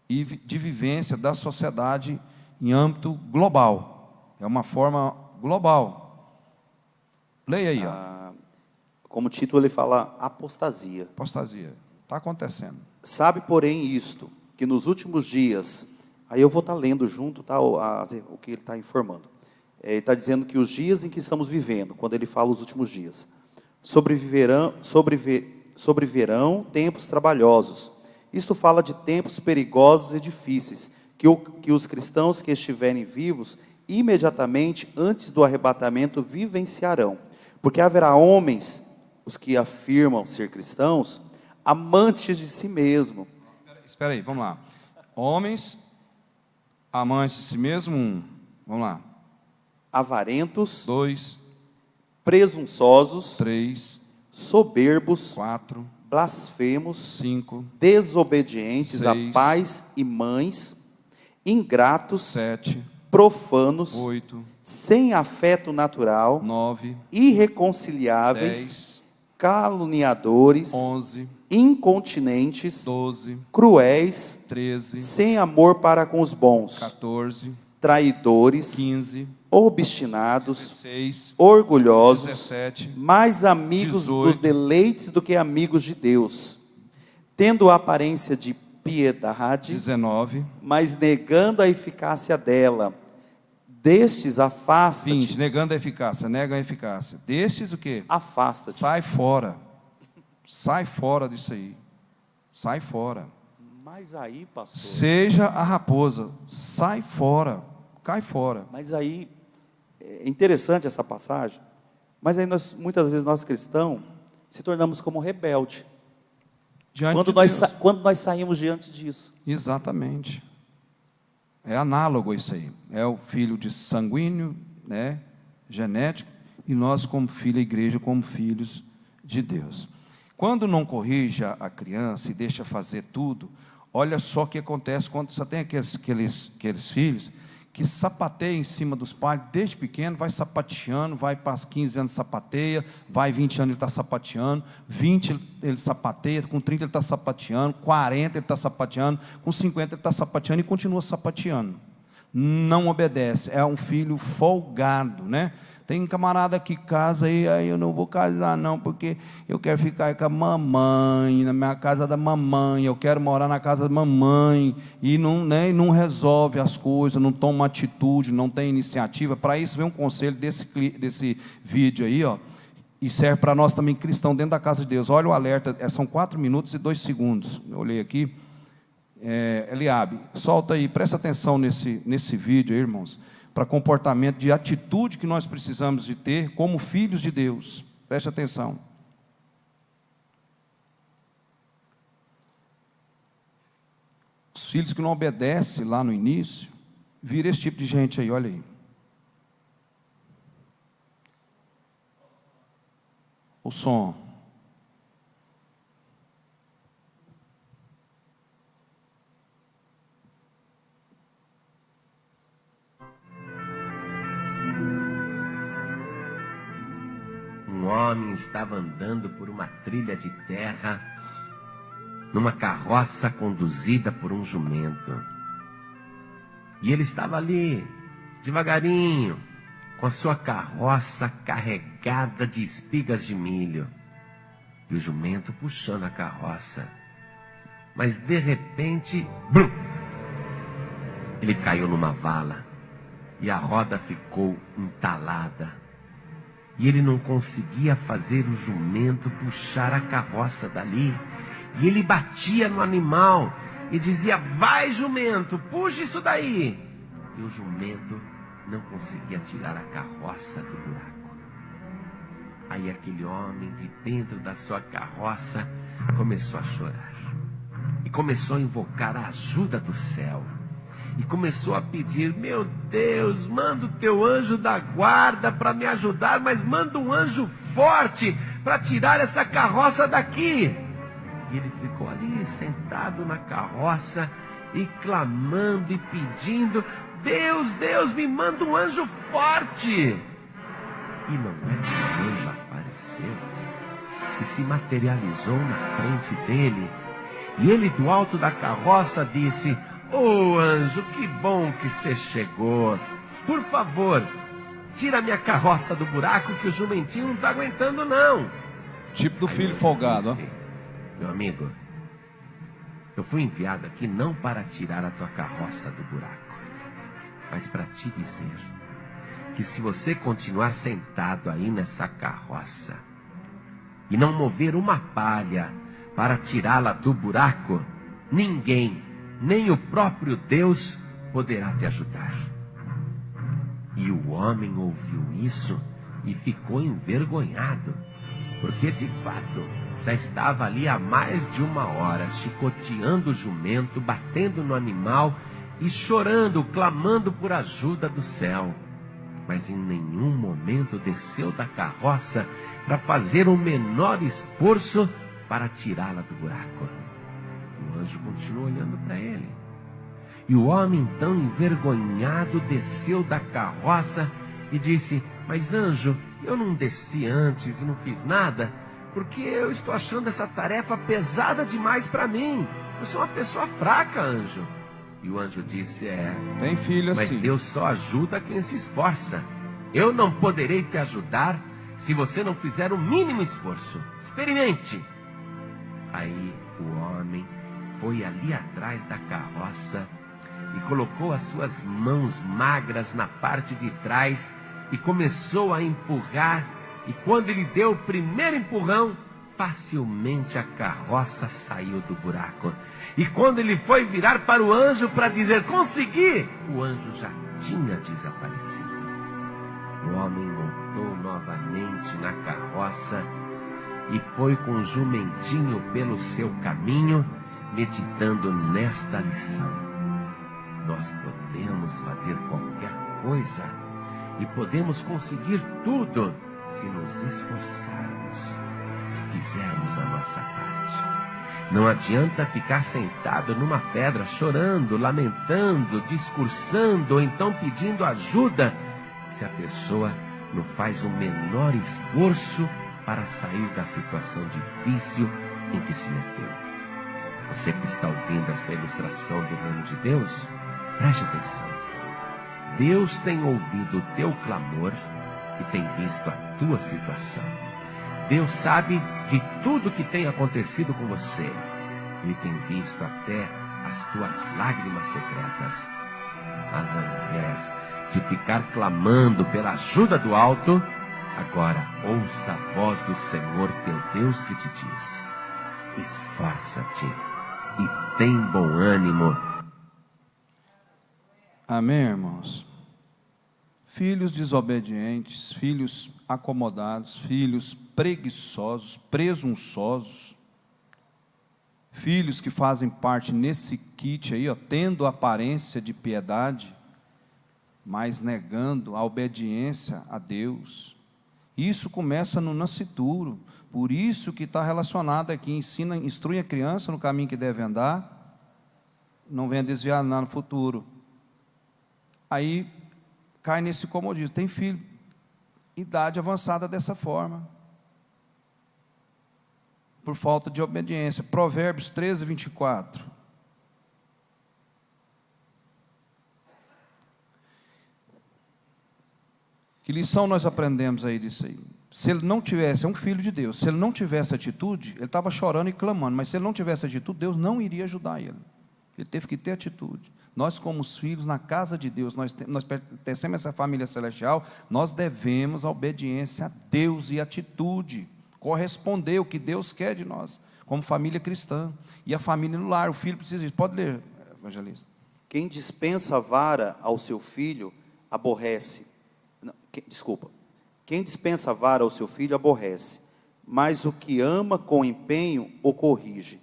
e de vivência da sociedade em âmbito global. É uma forma global. Leia aí. Como título ele fala apostasia. Apostasia. Está acontecendo. Sabe, porém, isto, que nos últimos dias, aí eu vou estar lendo junto, tá, o que ele está informando. Ele está dizendo que os dias em que estamos vivendo, quando ele fala os últimos dias, sobreverão tempos trabalhosos. Isto fala de tempos perigosos e difíceis, que os cristãos que estiverem vivos, imediatamente antes do arrebatamento, vivenciarão. Porque haverá homens, os que afirmam ser cristãos, amantes de si mesmo, espera aí, vamos lá. Homens, amantes de si mesmo, 1. Vamos lá. Avarentos, 2, presunçosos, 3, soberbos, 4, blasfemos, 5, desobedientes a 6, pais e mães, ingratos, 7, profanos, 8, sem afeto natural, 9, irreconciliáveis, 10, caluniadores, 11, incontinentes, 12, cruéis, 13, sem amor para com os bons, 14, traidores, 15, obstinados, 16, orgulhosos, 17, mais amigos 18, dos deleites do que amigos de Deus, tendo a aparência de piedade, 19, mas negando a eficácia dela. Destes afasta-te. 20, negando a eficácia, nega a eficácia. Destes o quê? Afasta-te. Sai fora. Sai fora disso aí. Sai fora. Mas aí, pastor. Seja a raposa. Sai fora. Cai fora. Mas aí, é interessante essa passagem. Mas aí muitas vezes nós cristãos se tornamos como rebelde. Quando nós saímos diante disso. Exatamente. É análogo isso aí. É o filho de sanguíneo, né, genético, e nós como filho, a igreja como filhos de Deus. Quando não corrige a criança e deixa fazer tudo, olha só o que acontece quando você tem aqueles filhos que sapateiam em cima dos pais desde pequeno, vai sapateando, vai para 15 anos sapateia, vai 20 anos ele está sapateando, 20 ele sapateia, com 30 ele está sapateando, 40 ele está sapateando, com 50 ele está sapateando e continua sapateando. Não obedece, é um filho folgado, né? Tem um camarada que casa aí eu não vou casar não, porque eu quero ficar com a mamãe, na minha casa da mamãe, eu quero morar na casa da mamãe, e não, né, e não resolve as coisas, não toma atitude, não tem iniciativa. Para isso vem um conselho desse vídeo aí, ó, e serve para nós também cristãos dentro da casa de Deus. Olha o alerta, são 4 minutos e 2 segundos, eu olhei aqui. Eliabe, solta aí, presta atenção nesse vídeo aí, irmãos, para comportamento de atitude que nós precisamos de ter como filhos de Deus. Preste atenção. Os filhos que não obedecem lá no início, vira esse tipo de gente aí, olha aí. O som. Um homem estava andando por uma trilha de terra, numa carroça conduzida por um jumento. E ele estava ali, devagarinho, com a sua carroça carregada de espigas de milho. E o jumento puxando a carroça. Mas de repente, blum, ele caiu numa vala e a roda ficou entalada. E ele não conseguia fazer o jumento puxar a carroça dali. E ele batia no animal e dizia: vai, jumento, puxa isso daí. E o jumento não conseguia tirar a carroça do buraco. Aí aquele homem de dentro da sua carroça começou a chorar. E começou a invocar a ajuda do céu. E começou a pedir: meu Deus, manda o teu anjo da guarda para me ajudar, mas manda um anjo forte para tirar essa carroça daqui. E ele ficou ali sentado na carroça e clamando e pedindo: Deus, Deus, me manda um anjo forte. E não é que o anjo apareceu e se materializou na frente dele. E ele, do alto da carroça, disse: ô anjo, que bom que você chegou. Por favor, tira minha carroça do buraco, que o jumentinho não está aguentando não. Tipo do filho folgado, disse: meu amigo, eu fui enviado aqui não para tirar a tua carroça do buraco, mas para te dizer que se você continuar sentado aí nessa carroça e não mover uma palha para tirá-la do buraco, ninguém, nem o próprio Deus, poderá te ajudar. E o homem ouviu isso e ficou envergonhado, porque de fato já estava ali há mais de 1 hora, chicoteando o jumento, batendo no animal e chorando, clamando por ajuda do céu. Mas em nenhum momento desceu da carroça para fazer o menor esforço para tirá-la do buraco. O anjo continuou olhando para ele. E o homem, então envergonhado, desceu da carroça e disse: mas anjo, eu não desci antes e não fiz nada, porque eu estou achando essa tarefa pesada demais para mim. Eu sou uma pessoa fraca, anjo. E o anjo disse: Tem filho mas assim. Deus só ajuda quem se esforça. Eu não poderei te ajudar se você não fizer o mínimo esforço. Experimente. Aí o homem foi ali atrás da carroça e colocou as suas mãos magras na parte de trás e começou a empurrar. E quando ele deu o primeiro empurrão, facilmente a carroça saiu do buraco. E quando ele foi virar para o anjo para dizer: consegui, o anjo já tinha desaparecido. O homem montou novamente na carroça e foi com o jumentinho pelo seu caminho, meditando nesta lição: nós podemos fazer qualquer coisa e podemos conseguir tudo se nos esforçarmos, se fizermos a nossa parte. Não adianta ficar sentado numa pedra chorando, lamentando, discursando ou então pedindo ajuda, se a pessoa não faz o menor esforço para sair da situação difícil em que se meteu. Você que está ouvindo esta ilustração do reino de Deus, preste atenção. Deus tem ouvido o teu clamor e tem visto a tua situação. Deus sabe de tudo que tem acontecido com você. Ele tem visto até as tuas lágrimas secretas. Mas ao invés de ficar clamando pela ajuda do alto, agora ouça a voz do Senhor teu Deus que te diz: esforça-te e tem bom ânimo. Amém, irmãos? Filhos desobedientes, filhos acomodados, filhos preguiçosos, presunçosos, filhos que fazem parte nesse kit aí, ó, tendo aparência de piedade, mas negando a obediência a Deus. Isso começa no nascituro. Por isso que está relacionado aqui: instrui a criança no caminho que deve andar, não venha desviar nada no futuro. Aí cai nesse comodismo. Tem filho, idade avançada dessa forma, por falta de obediência. Provérbios 13, 24. Que lição nós aprendemos aí disso aí? Se ele não tivesse, é um filho de Deus, se ele não tivesse atitude, ele estava chorando e clamando, mas se ele não tivesse atitude, Deus não iria ajudar ele. Ele teve que ter atitude. Nós, como os filhos na casa de Deus, nós pertencemos a essa família celestial, nós devemos a obediência a Deus e atitude, corresponder o que Deus quer de nós, como família cristã. E a família no lar, o filho precisa disso. Pode ler, evangelista. Quem dispensa a vara ao seu filho, aborrece. Quem dispensa a vara ao seu filho, aborrece, mas o que ama com empenho, o corrige.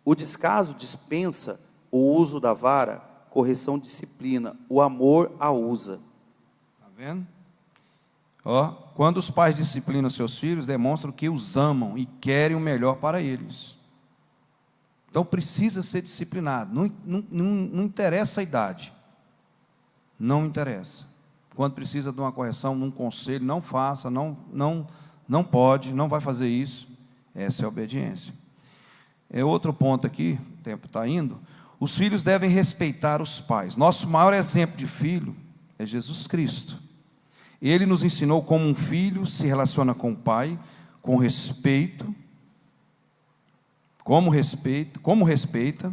O descaso dispensa o uso da vara, correção disciplina, o amor a usa. Está vendo? Ó, quando os pais disciplinam seus filhos, demonstram que os amam e querem o melhor para eles. Então precisa ser disciplinado. Não interessa a idade. Não interessa. Quando precisa de uma correção, de um conselho, não faça, não pode, não vai fazer isso. Essa é a obediência. Outro ponto aqui, o tempo está indo. Os filhos devem respeitar os pais. Nosso maior exemplo de filho é Jesus Cristo. Ele nos ensinou como um filho se relaciona com o pai, com respeito, como respeita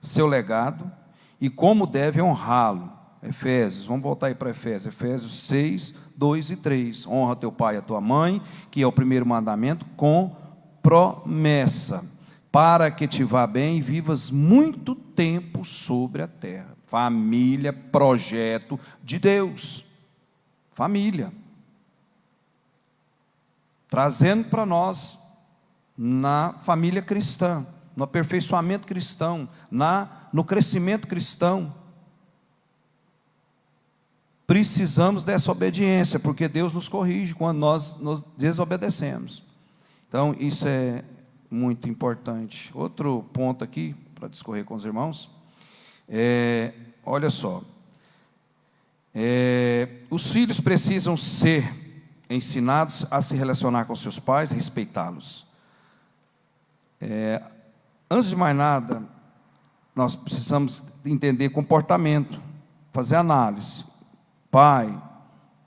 seu legado e como deve honrá-lo. Efésios, vamos voltar aí para Efésios 6, 2 e 3. Honra teu pai e a tua mãe, que é o primeiro mandamento, com promessa, para que te vá bem e vivas muito tempo sobre a terra. Família, projeto de Deus. Família. Trazendo para nós na família cristã, no aperfeiçoamento cristão, no crescimento cristão. Precisamos dessa obediência, porque Deus nos corrige quando nós nos desobedecemos. Então, isso é muito importante. Outro ponto aqui, para discorrer com os irmãos, olha só, os filhos precisam ser ensinados a se relacionar com seus pais, respeitá-los. Antes de mais nada, nós precisamos entender comportamento, fazer análise. Pai,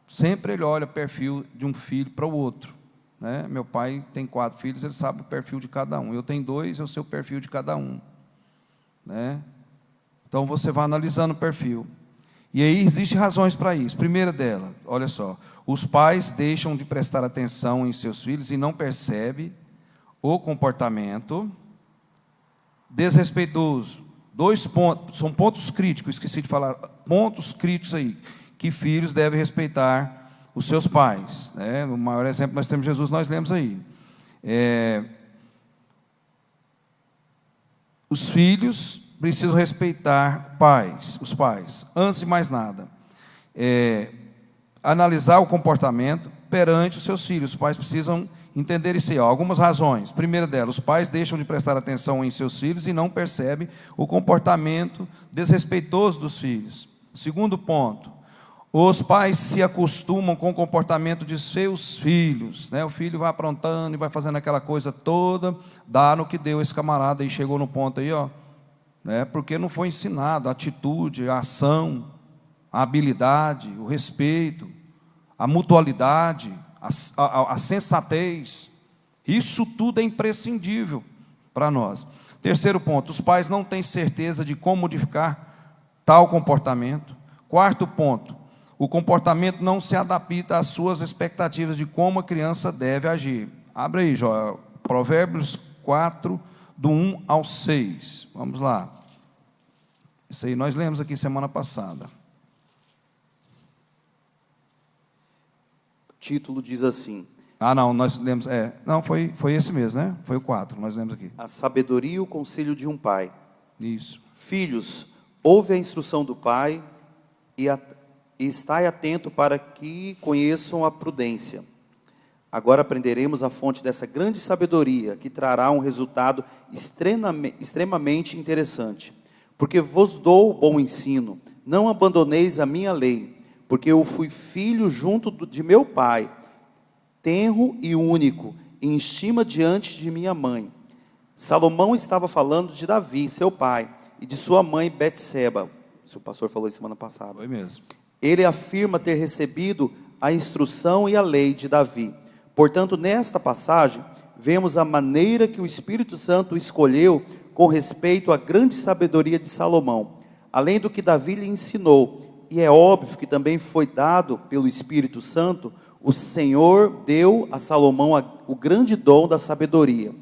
sempre ele olha o perfil de um filho para o outro, né? Meu pai tem 4 filhos, ele sabe o perfil de cada um. Eu tenho 2, eu sei o perfil de cada um, né? Então você vai analisando o perfil. E aí existem razões para isso. Primeira dela, olha só, os pais deixam de prestar atenção em seus filhos e não percebem o comportamento desrespeitoso. 2 pontos, são pontos críticos, esqueci de falar, pontos críticos aí, que filhos devem respeitar os seus pais, né? O maior exemplo nós temos Jesus, nós lemos aí. Os filhos precisam respeitar os pais. Antes de mais nada, analisar o comportamento perante os seus filhos. Os pais precisam entender isso aí. Algumas razões. Primeira delas, os pais deixam de prestar atenção em seus filhos e não percebem o comportamento desrespeitoso dos filhos. Segundo ponto, os pais se acostumam com o comportamento de seus filhos, né? O filho vai aprontando e vai fazendo aquela coisa toda, dá no que deu esse camarada e chegou no ponto aí, ó, né? Porque não foi ensinado a atitude, a ação, a habilidade, o respeito, a mutualidade, a sensatez. Isso tudo é imprescindível para nós. Terceiro ponto, os pais não têm certeza de como modificar tal comportamento. Quarto ponto, o comportamento não se adapta às suas expectativas de como a criança deve agir. Abre aí, Joel, Provérbios 4, do 1 ao 6. Vamos lá. Isso aí nós lemos aqui semana passada. O título diz assim: Não, nós lemos, não, foi esse mesmo, né? Foi o 4, nós lemos aqui. A sabedoria e o conselho de um pai. Isso. Filhos, ouve a instrução do pai e estai atento para que conheçam a prudência. Agora aprenderemos a fonte dessa grande sabedoria, que trará um resultado extremamente interessante. Porque vos dou o bom ensino, não abandoneis a minha lei, porque eu fui filho junto de meu pai, tenro e único, em estima diante de minha mãe. Salomão estava falando de Davi, seu pai, e de sua mãe Betseba. Isso o pastor falou semana passada. Foi mesmo. Ele afirma ter recebido a instrução e a lei de Davi. Portanto, nesta passagem, vemos a maneira que o Espírito Santo escolheu com respeito à grande sabedoria de Salomão, além do que Davi lhe ensinou. E é óbvio que também foi dado pelo Espírito Santo, o Senhor deu a Salomão o grande dom da sabedoria.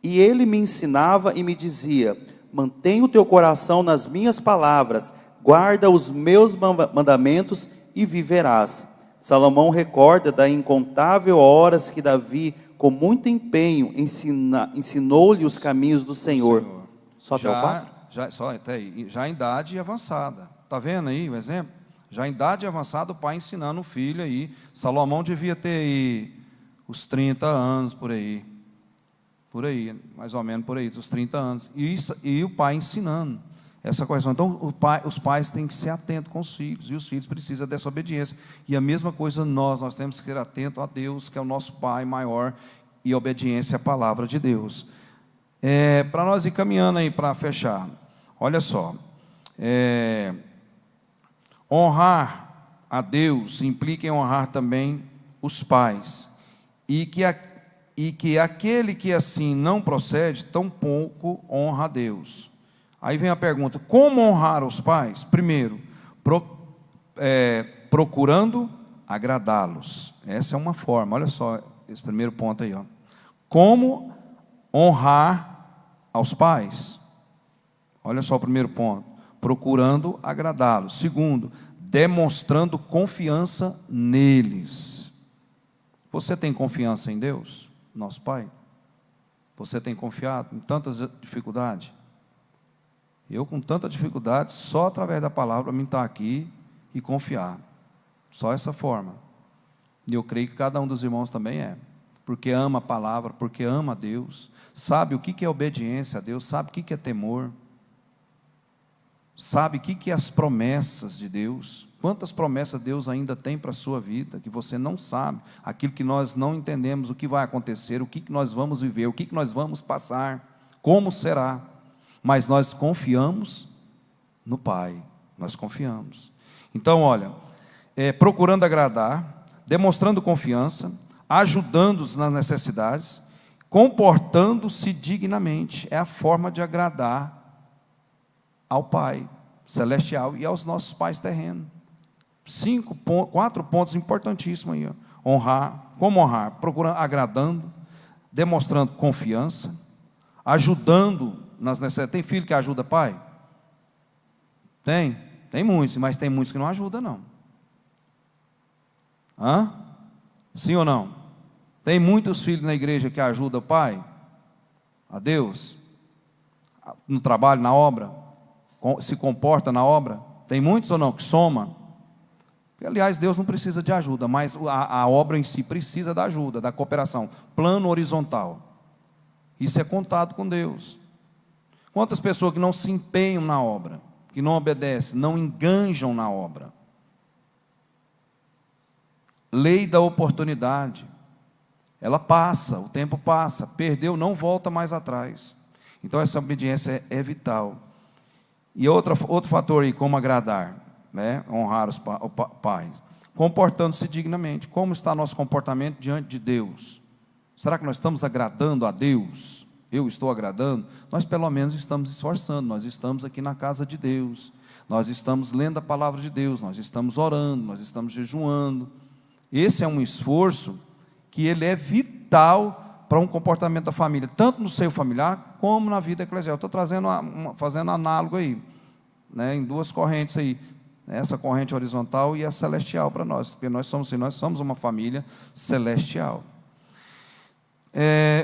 E ele me ensinava e me dizia: mantenha o teu coração nas minhas palavras, guarda os meus mandamentos e viverás. Salomão recorda da incontável horas que Davi, com muito empenho, ensinou-lhe os caminhos do Senhor. Só até o 4? Já em idade avançada. Está vendo aí o exemplo? Já em idade avançada, o pai ensinando o filho aí. Salomão devia ter aí os 30 anos por aí. Por aí, mais ou menos por aí, dos 30 anos. E o pai ensinando essa correção. Então, os pais têm que ser atentos com os filhos, e os filhos precisam dessa obediência. E a mesma coisa nós temos que ser atentos a Deus, que é o nosso Pai maior, e obediência à palavra de Deus. Para nós ir caminhando aí para fechar, olha só, honrar a Deus implica em honrar também os pais, e que aquele que assim não procede, tampouco honra a Deus. Aí vem a pergunta: como honrar os pais? Primeiro, procurando agradá-los. Essa é uma forma, olha só esse primeiro ponto aí, ó. Como honrar aos pais? Olha só o primeiro ponto: procurando agradá-los. Segundo, demonstrando confiança neles. Você tem confiança em Deus, nosso Pai? Você tem confiado em tantas dificuldades? Eu, com tanta dificuldade, só através da palavra, para mim estar aqui e confiar. Só essa forma. E eu creio que cada um dos irmãos também é. Porque ama a palavra, porque ama a Deus, sabe o que é obediência a Deus, sabe o que é temor, sabe o que é as promessas de Deus, quantas promessas Deus ainda tem para a sua vida, que você não sabe, aquilo que nós não entendemos, o que vai acontecer, o que nós vamos viver, o que nós vamos passar, como será, mas nós confiamos no Pai, nós confiamos. Então, olha, procurando agradar, demonstrando confiança, ajudando-os nas necessidades, comportando-se dignamente, é a forma de agradar ao Pai celestial e aos nossos pais terrenos. 4 pontos importantíssimos aí, ó. Honrar, como honrar? Procurando, agradando, demonstrando confiança, ajudando nas necessidades. Tem filho que ajuda pai? Tem muitos, mas tem muitos que não ajudam, não. Sim ou não? Tem muitos filhos na igreja que ajudam o pai, a Deus, no trabalho, na obra, se comporta na obra. Tem muitos ou não que soma? Aliás, Deus não precisa de ajuda, mas a obra em si precisa da ajuda, da cooperação. Plano horizontal. Isso é contado com Deus. Quantas pessoas que não se empenham na obra, que não obedecem, não enganjam na obra? Lei da oportunidade. Ela passa, o tempo passa, perdeu, não volta mais atrás. Então essa obediência é vital. E outro fator aí, como agradar, né? Honrar os pais, comportando-se dignamente. Como está nosso comportamento diante de Deus? Será que nós estamos agradando a Deus? Eu estou agradando? Nós pelo menos estamos esforçando, nós estamos aqui na casa de Deus, nós estamos lendo a palavra de Deus, nós estamos orando, nós estamos jejuando. Esse é um esforço que ele é vital para um comportamento da família, tanto no seio familiar, como na vida eclesial. Estou trazendo fazendo análogo aí, né, em 2 correntes aí, essa corrente horizontal e a celestial para nós, porque nós somos uma família celestial.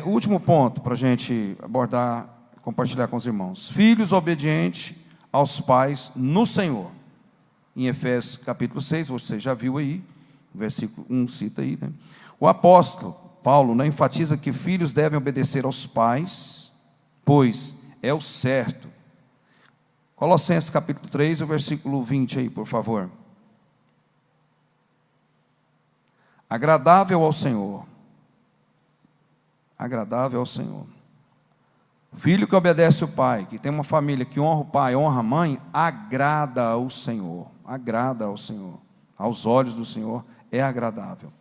O último ponto para a gente abordar, compartilhar com os irmãos: filhos obedientes aos pais no Senhor. Em Efésios capítulo 6, você já viu aí, versículo 1 cita aí, né? O apóstolo Paulo, né, enfatiza que filhos devem obedecer aos pais, pois é o certo. Colossenses capítulo 3, o versículo 20 aí, por favor. Agradável ao Senhor. Agradável ao Senhor. Filho que obedece o pai, que tem uma família que honra o pai, honra a mãe, agrada ao Senhor. Agrada ao Senhor. Aos olhos do Senhor é agradável.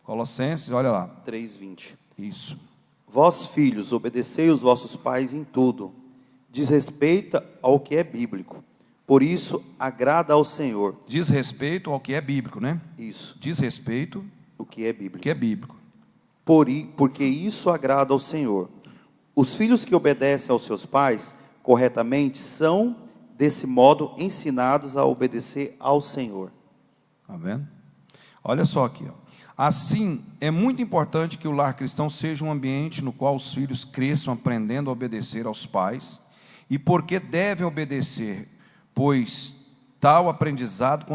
Colossenses, olha lá. 3:20. Isso. Vós, filhos, obedecei os vossos pais em tudo. Diz respeito ao que é bíblico. Por isso, agrada ao Senhor. Diz respeito ao que é bíblico, né? Isso. Diz respeito O que é bíblico. ao que é bíblico. Porque isso agrada ao Senhor. Os filhos que obedecem aos seus pais corretamente são, desse modo, ensinados a obedecer ao Senhor. Está vendo? Olha só aqui, ó. Assim, é muito importante que o lar cristão seja um ambiente no qual os filhos cresçam aprendendo a obedecer aos pais. E porque devem obedecer? Pois tal aprendizado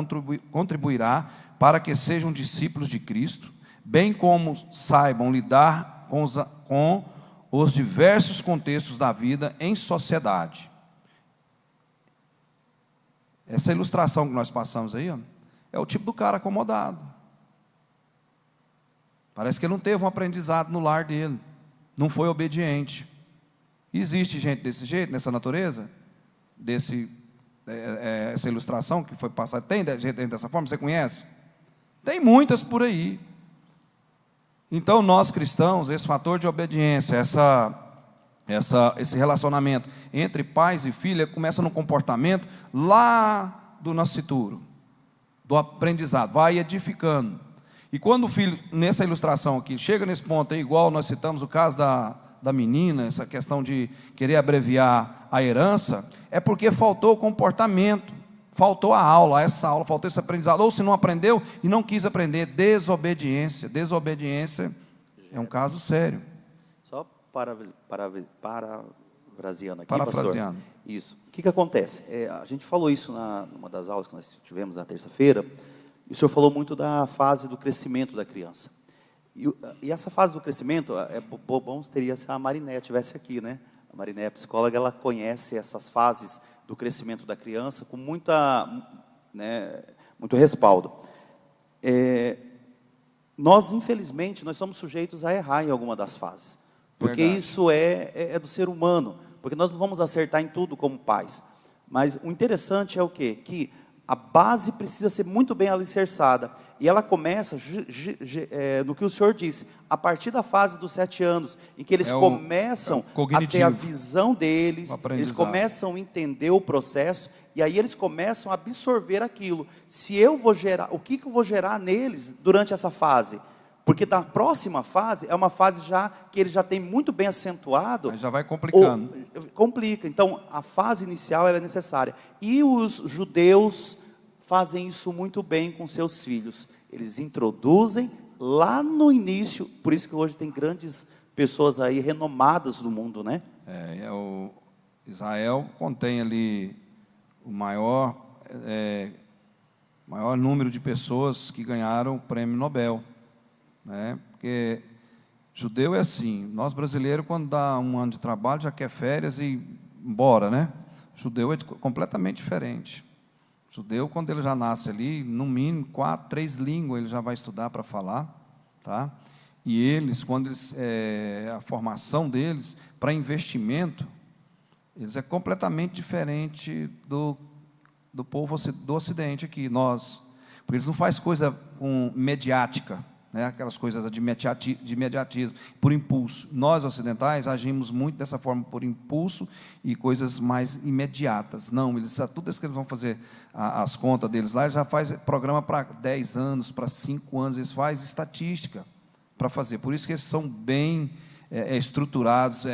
contribuirá para que sejam discípulos de Cristo, bem como saibam lidar com os diversos contextos da vida em sociedade. Essa ilustração que nós passamos aí, ó, é o tipo do cara acomodado. Parece que ele não teve um aprendizado no lar dele, não foi obediente. Existe gente desse jeito, nessa natureza? Essa ilustração que foi passada, tem gente dessa forma, você conhece? Tem muitas por aí. Então nós cristãos, esse fator de obediência, esse relacionamento entre pais e filhos, começa no comportamento lá do nascituro, do aprendizado, vai edificando. E quando o filho, nessa ilustração aqui, chega nesse ponto aí, igual nós citamos o caso da menina, essa questão de querer abreviar a herança, é porque faltou o comportamento, faltou a aula, faltou esse aprendizado, ou se não aprendeu e não quis aprender, desobediência é um caso sério. Só parafraseando aqui, Parafraseando. pastor. Isso. O que acontece? A gente falou isso numa das aulas que nós tivemos na terça-feira, e o senhor falou muito da fase do crescimento da criança. E essa fase do crescimento, bom teria se a Mariné estivesse aqui, né? A Mariné, a psicóloga, ela conhece essas fases do crescimento da criança com muito respaldo. Nós, infelizmente, nós somos sujeitos a errar em alguma das fases. Porque Verdade. isso é do ser humano. Porque nós não vamos acertar em tudo como pais. Mas o interessante é o quê? Que a base precisa ser muito bem alicerçada. E ela começa no que o senhor disse, a partir da fase dos 7 anos, em que eles começam a ter a visão deles, eles começam a entender o processo, e aí eles começam a absorver aquilo. Se eu vou gerar, o que eu vou gerar neles durante essa fase? Porque na próxima fase, é uma fase já que ele já tem muito bem acentuado. Aí já vai complicando. Complica. Então, a fase inicial ela é necessária. E os judeus fazem isso muito bem com seus filhos. Eles introduzem lá no início, por isso que hoje tem grandes pessoas aí renomadas no mundo, né? O Israel contém ali o maior número de pessoas que ganharam o prêmio Nobel, né? Porque judeu é assim, nós brasileiros quando dá um ano de trabalho já quer férias e embora, né? Judeu é completamente diferente. Judeu, quando ele já nasce ali, no mínimo 4, 3 línguas ele já vai estudar para falar, tá? E eles, a formação deles para investimento, eles é completamente diferente do povo do Ocidente aqui, nós. Porque eles não fazem coisa mediática, né? Aquelas coisas de imediatismo, por impulso. Nós, ocidentais, agimos muito dessa forma, por impulso e coisas mais imediatas. Não, tudo isso que eles vão fazer, as contas deles lá, eles já fazem programa para 10 anos, para 5 anos, eles fazem estatística para fazer. Por isso que eles são bem estruturados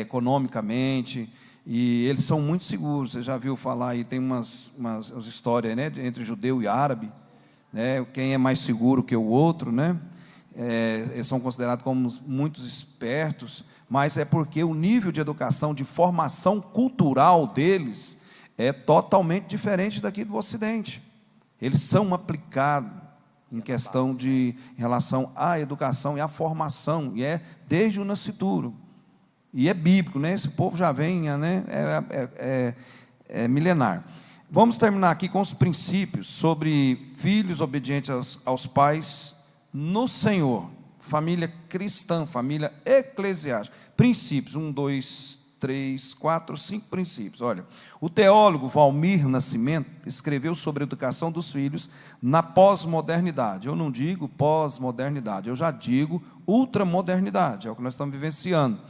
economicamente, e eles são muito seguros. Você já viu falar aí, tem umas histórias, né, entre judeu e árabe, né, quem é mais seguro que o outro, né? Eles são considerados como muitos espertos, mas é porque o nível de educação, de formação cultural deles é totalmente diferente daqui do Ocidente. Eles são aplicados em questão em relação à educação e à formação, e desde o nascituro. E é bíblico, né? Esse povo já vem, né? É milenar. Vamos terminar aqui com os princípios sobre filhos obedientes aos pais no Senhor, família cristã, família eclesiástica. Princípios, 1, 2, 3, 4, 5 princípios. Olha, o teólogo Valmir Nascimento escreveu sobre a educação dos filhos na pós-modernidade. Eu não digo pós-modernidade, eu já digo ultramodernidade, é o que nós estamos vivenciando,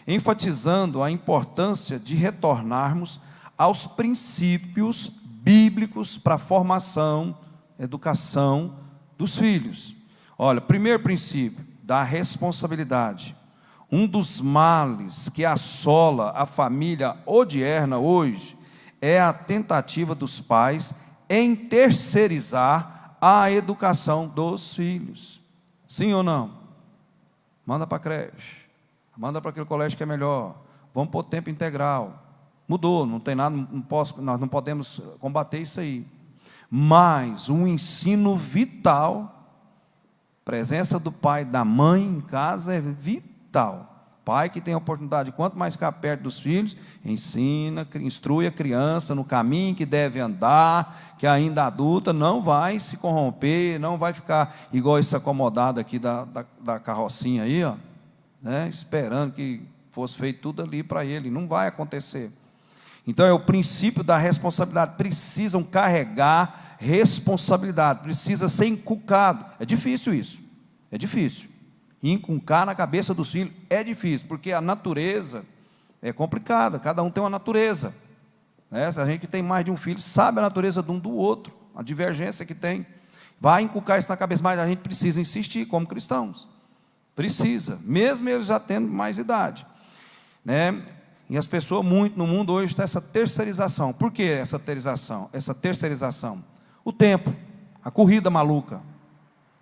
enfatizando a importância de retornarmos aos princípios bíblicos para a formação, educação dos filhos. Olha, primeiro princípio, da responsabilidade. Um dos males que assola a família odierna hoje é a tentativa dos pais em terceirizar a educação dos filhos. Sim ou não? Manda para a creche, manda para aquele colégio que é melhor, vamos pôr tempo integral. Mudou, não tem nada, nós não podemos combater isso aí. Mas um ensino vital, presença do pai e da mãe em casa é vital. Pai que tem a oportunidade, quanto mais ficar perto dos filhos, ensina, instrui a criança no caminho que deve andar, que ainda adulta não vai se corromper, não vai ficar igual esse acomodado aqui da carrocinha aí, ó, né, esperando que fosse feito tudo ali para ele. Não vai acontecer. Então é o princípio da responsabilidade. Precisam carregar responsabilidade, precisa ser inculcado. É difícil isso, é difícil. Inculcar na cabeça dos filhos é difícil, porque a natureza é complicada, cada um tem uma natureza, né? Se a gente tem mais de um filho, sabe a natureza de um do outro, a divergência que tem. Vai inculcar isso na cabeça, mas a gente precisa insistir como cristãos. Precisa, mesmo eles já tendo mais idade, né? E as pessoas muito no mundo hoje tem essa terceirização. Por que essa terceirização? O tempo, a corrida maluca.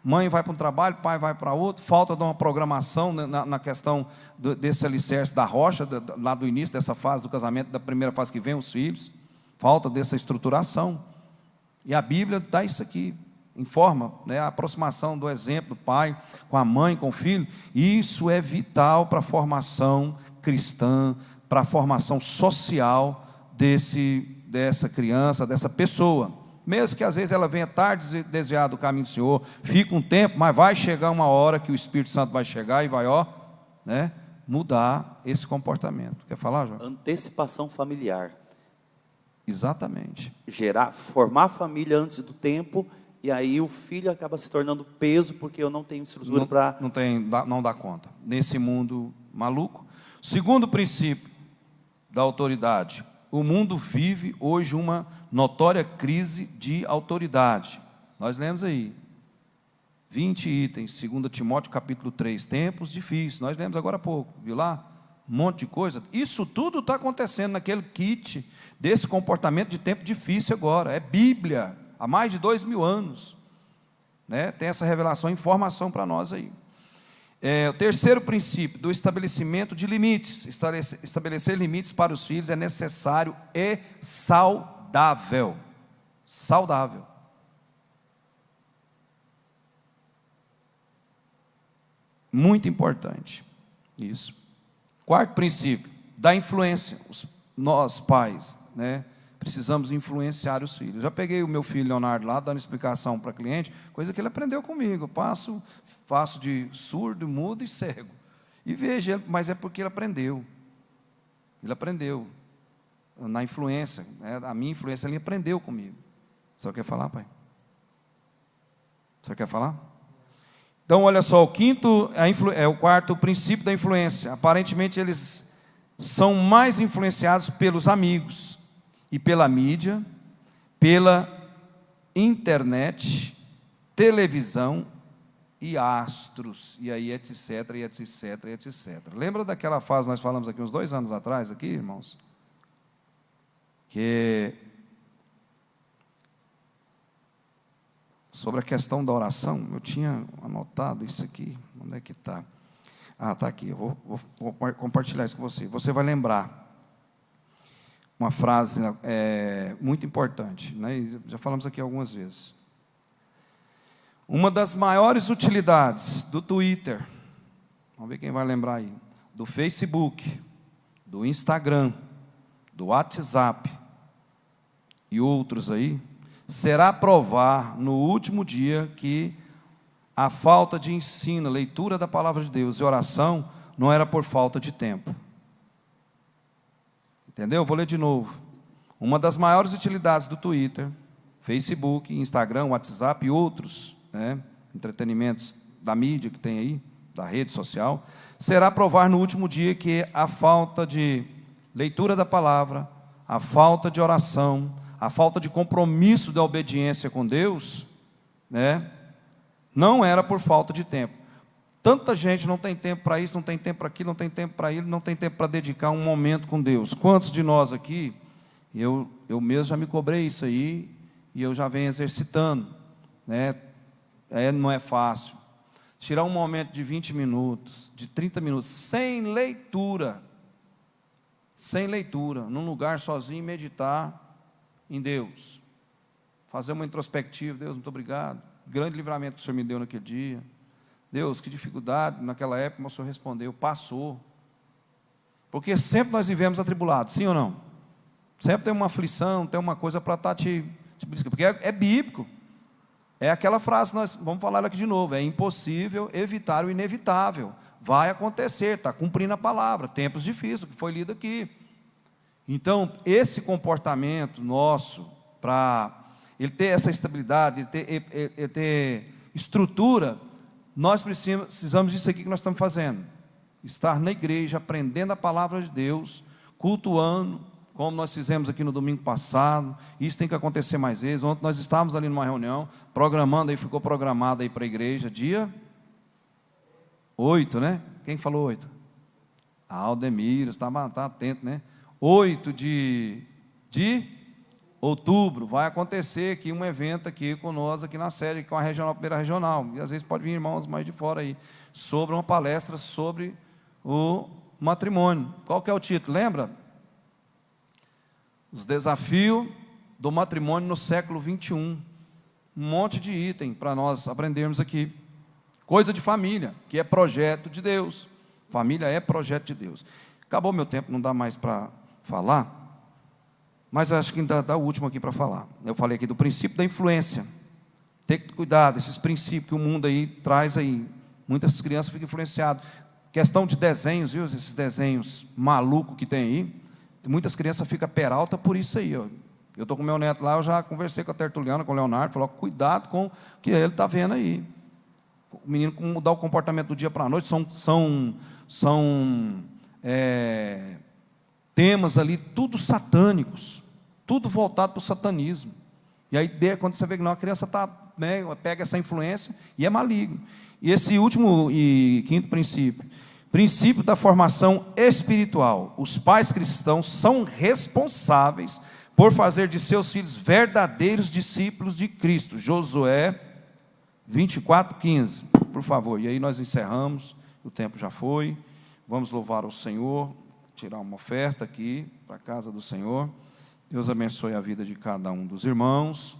Mãe vai para um trabalho, pai vai para outro, falta de uma programação na questão desse alicerce da rocha, lá do início dessa fase do casamento, da primeira fase que vem os filhos, falta dessa estruturação. E a Bíblia dá isso aqui, informa, né, a aproximação do exemplo do pai com a mãe, com o filho. Isso é vital para a formação cristã, para a formação social dessa criança, dessa pessoa. Mesmo que às vezes ela venha tarde desviada do caminho do Senhor, fica um tempo, mas vai chegar uma hora que o Espírito Santo vai chegar e vai, né, mudar esse comportamento. Quer falar, João? Antecipação familiar. Exatamente. Formar família antes do tempo, e aí o filho acaba se tornando peso, porque eu não tenho estrutura para... Não dá conta. Nesse mundo maluco. Segundo princípio da autoridade, o mundo vive hoje uma notória crise de autoridade. Nós lemos aí 20 itens, 2 Timóteo capítulo 3, tempos difíceis, nós lemos agora há pouco, viu lá? Um monte de coisa. Isso tudo está acontecendo naquele kit desse comportamento de tempo difícil agora. É Bíblia, há mais de 2000 anos, né? Tem essa revelação, informação para nós aí. O terceiro princípio do estabelecimento de limites. Estabelecer limites para os filhos é necessário e saudável. Saudável. Muito importante isso. Quarto princípio, da influência. Nós, pais, né, precisamos influenciar os filhos. Eu já peguei o meu filho Leonardo lá, dando explicação para cliente, coisa que ele aprendeu comigo. Eu faço de surdo, mudo e cego. E veja, mas é porque ele aprendeu. Ele aprendeu. Na influência, né, a minha influência, ele aprendeu comigo. Você quer falar, pai? Você quer falar? Então, olha só, o quarto princípio da influência. Aparentemente, eles são mais influenciados pelos amigos e pela mídia, pela internet, televisão e astros, e aí etc, e etc, e etc. Lembra daquela fase, nós falamos aqui uns 2 anos atrás, aqui, irmãos? Que sobre a questão da oração, eu tinha anotado isso aqui, onde é que está? Está aqui, eu vou compartilhar isso com você. Você vai lembrar uma frase muito importante, né? Já falamos aqui algumas vezes. Uma das maiores utilidades do Twitter, vamos ver quem vai lembrar aí, do Facebook, do Instagram, do WhatsApp e outros aí, será provar no último dia que a falta de ensino, leitura da palavra de Deus e oração não era por falta de tempo. Entendeu? Vou ler de novo. Uma das maiores utilidades do Twitter, Facebook, Instagram, WhatsApp e outros, né, entretenimentos da mídia que tem aí, da rede social, será provar no último dia que a falta de leitura da palavra, a falta de oração, a falta de compromisso da obediência com Deus, né, não era por falta de tempo. Tanta gente não tem tempo para isso, não tem tempo para aquilo, não tem tempo para ele, não tem tempo para dedicar um momento com Deus. Quantos de nós aqui, eu mesmo já me cobrei isso aí, e eu já venho exercitando, né? Não é fácil. Tirar um momento de 20 minutos, de 30 minutos, sem leitura, num lugar sozinho, meditar em Deus. Fazer uma introspectiva. Deus, muito obrigado. Grande livramento que o Senhor me deu naquele dia. Deus, que dificuldade, naquela época, mas o Senhor respondeu, passou. Porque sempre nós vivemos atribulados, sim ou não? Sempre tem uma aflição, tem uma coisa para estar te porque é bíblico. É aquela frase, nós vamos falar aqui de novo, é impossível evitar o inevitável. Vai acontecer, está cumprindo a palavra, tempos difíceis, que foi lido aqui. Então, esse comportamento nosso, para ele ter essa estabilidade, ele ter estrutura, nós precisamos disso aqui que nós estamos fazendo. Estar na igreja, aprendendo a palavra de Deus, cultuando, como nós fizemos aqui no domingo passado. Isso tem que acontecer mais vezes. Ontem nós estávamos ali numa reunião, programando, aí ficou programado aí para a igreja, dia 8, né? Quem falou 8? Aldemiro, está atento, né? 8 de outubro, vai acontecer aqui um evento aqui com nós, aqui na sede, com a regional, primeira regional, e às vezes pode vir irmãos mais de fora aí, sobre uma palestra sobre o matrimônio. Qual que é o título? Lembra? Os desafios do matrimônio no século 21. Um monte de item para nós aprendermos aqui. Coisa de família, que é projeto de Deus. Família é projeto de Deus. Acabou meu tempo, não dá mais para falar, mas acho que ainda dá o último aqui para falar. Eu falei aqui do princípio da influência. Tem que cuidar desses princípios que o mundo aí traz aí. Muitas crianças ficam influenciadas. Questão de desenhos, viu? Esses desenhos malucos que tem aí. Muitas crianças ficam peralta por isso aí. Ó. Eu estou com meu neto lá, eu já conversei com a Tertuliana, com o Leonardo, falou, cuidado com o que ele está vendo aí. O menino mudar o comportamento do dia para a noite, são temas ali, tudo satânicos, tudo voltado para o satanismo. E aí, quando você vê que não, a criança pega essa influência e é maligno. E esse último e quinto princípio, princípio da formação espiritual. Os pais cristãos são responsáveis por fazer de seus filhos verdadeiros discípulos de Cristo. Josué 24:15, por favor. E aí nós encerramos, o tempo já foi. Vamos louvar o Senhor, tirar uma oferta aqui para a casa do Senhor. Deus abençoe a vida de cada um dos irmãos.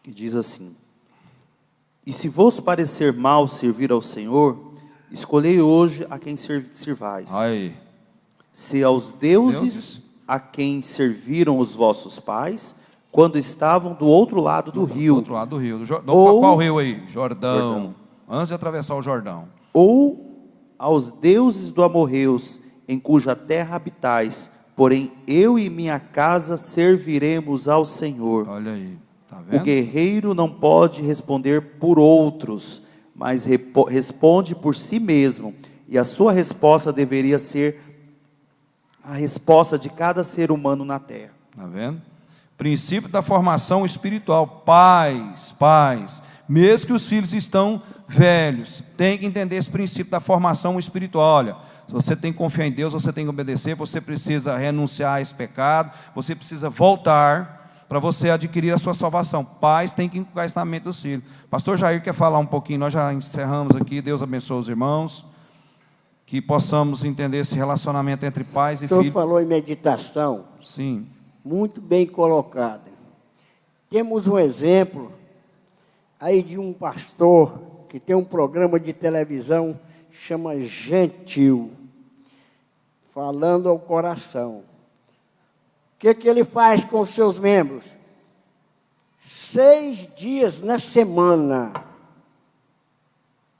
Que diz assim: e se vos parecer mal servir ao Senhor, escolhei hoje a quem servais. Aí. Se aos deuses a quem serviram os vossos pais, quando estavam do outro lado do rio. Do outro lado do rio. Ou, qual rio aí? Jordão. Antes de atravessar o Jordão. Ou aos deuses do amorreus, em cuja terra habitais, porém eu e minha casa serviremos ao Senhor. Olha aí, tá vendo? O guerreiro não pode responder por outros, mas responde por si mesmo. E a sua resposta deveria ser a resposta de cada ser humano na terra. Tá vendo? Princípio da formação espiritual. Pais, mesmo que os filhos estão velhos, tem que entender esse princípio da formação espiritual. Olha, se você tem que confiar em Deus, você tem que obedecer, você precisa renunciar a esse pecado, você precisa voltar para você adquirir a sua salvação. Pais têm que inculcar isso na mente dos filhos. Pastor Jair quer falar um pouquinho, nós já encerramos aqui, Deus abençoe os irmãos, que possamos entender esse relacionamento entre pais e filhos. O senhor falou em meditação. Sim. Muito bem colocada. Temos um exemplo aí de um pastor que tem um programa de televisão, chama Gentil, falando ao coração. O que ele faz com os seus membros? 6 dias na semana,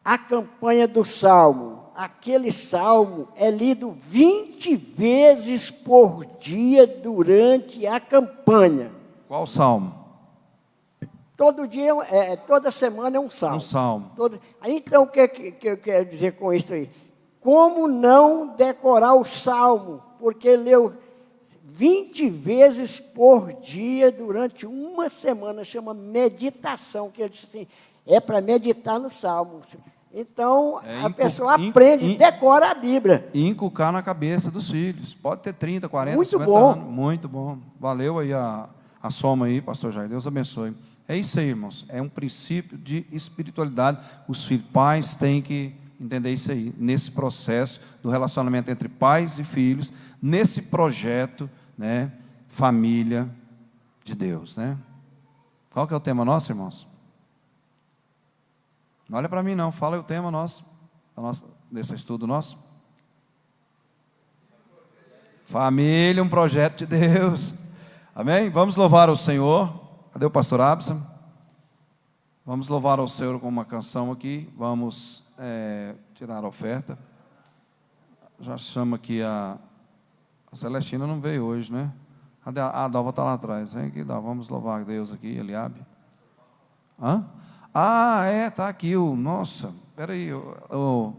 a campanha do Salmo. Aquele salmo é lido 20 vezes por dia durante a campanha. Qual salmo? Todo dia, toda semana é um salmo. Um salmo. Então, o que eu quero dizer com isso aí? Como não decorar o salmo? Porque leu 20 vezes por dia durante uma semana, chama meditação, que ele disse assim, é para meditar no salmo. Então, a pessoa aprende, decora a Bíblia. E inculcar na cabeça dos filhos. Pode ter 30, 40, muito 50 bom. anos. Muito bom. Valeu aí a soma aí, pastor Jair. Deus abençoe. É isso aí, irmãos. É um princípio de espiritualidade. Os filhos, pais têm que entender isso aí. Nesse processo do relacionamento entre pais e filhos. Nesse projeto, né? Família de Deus, né? Qual que é o tema nosso, irmãos? Não olha para mim não, fala o tema nosso, desse estudo nosso. Família, um projeto de Deus. Amém? Vamos louvar ao Senhor. Cadê o pastor Abson? Vamos louvar ao Senhor com uma canção aqui. Vamos tirar a oferta. Já chama aqui a Celestina, não veio hoje, né? Cadê a Dalva? Está lá atrás. Vem aqui, Dalva. Vamos louvar a Deus aqui, Eliabe. Hã? Está aqui nossa, espera aí, o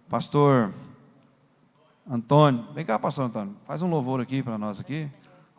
pastor Antônio, vem cá, pastor Antônio, faz um louvor aqui para nós aqui.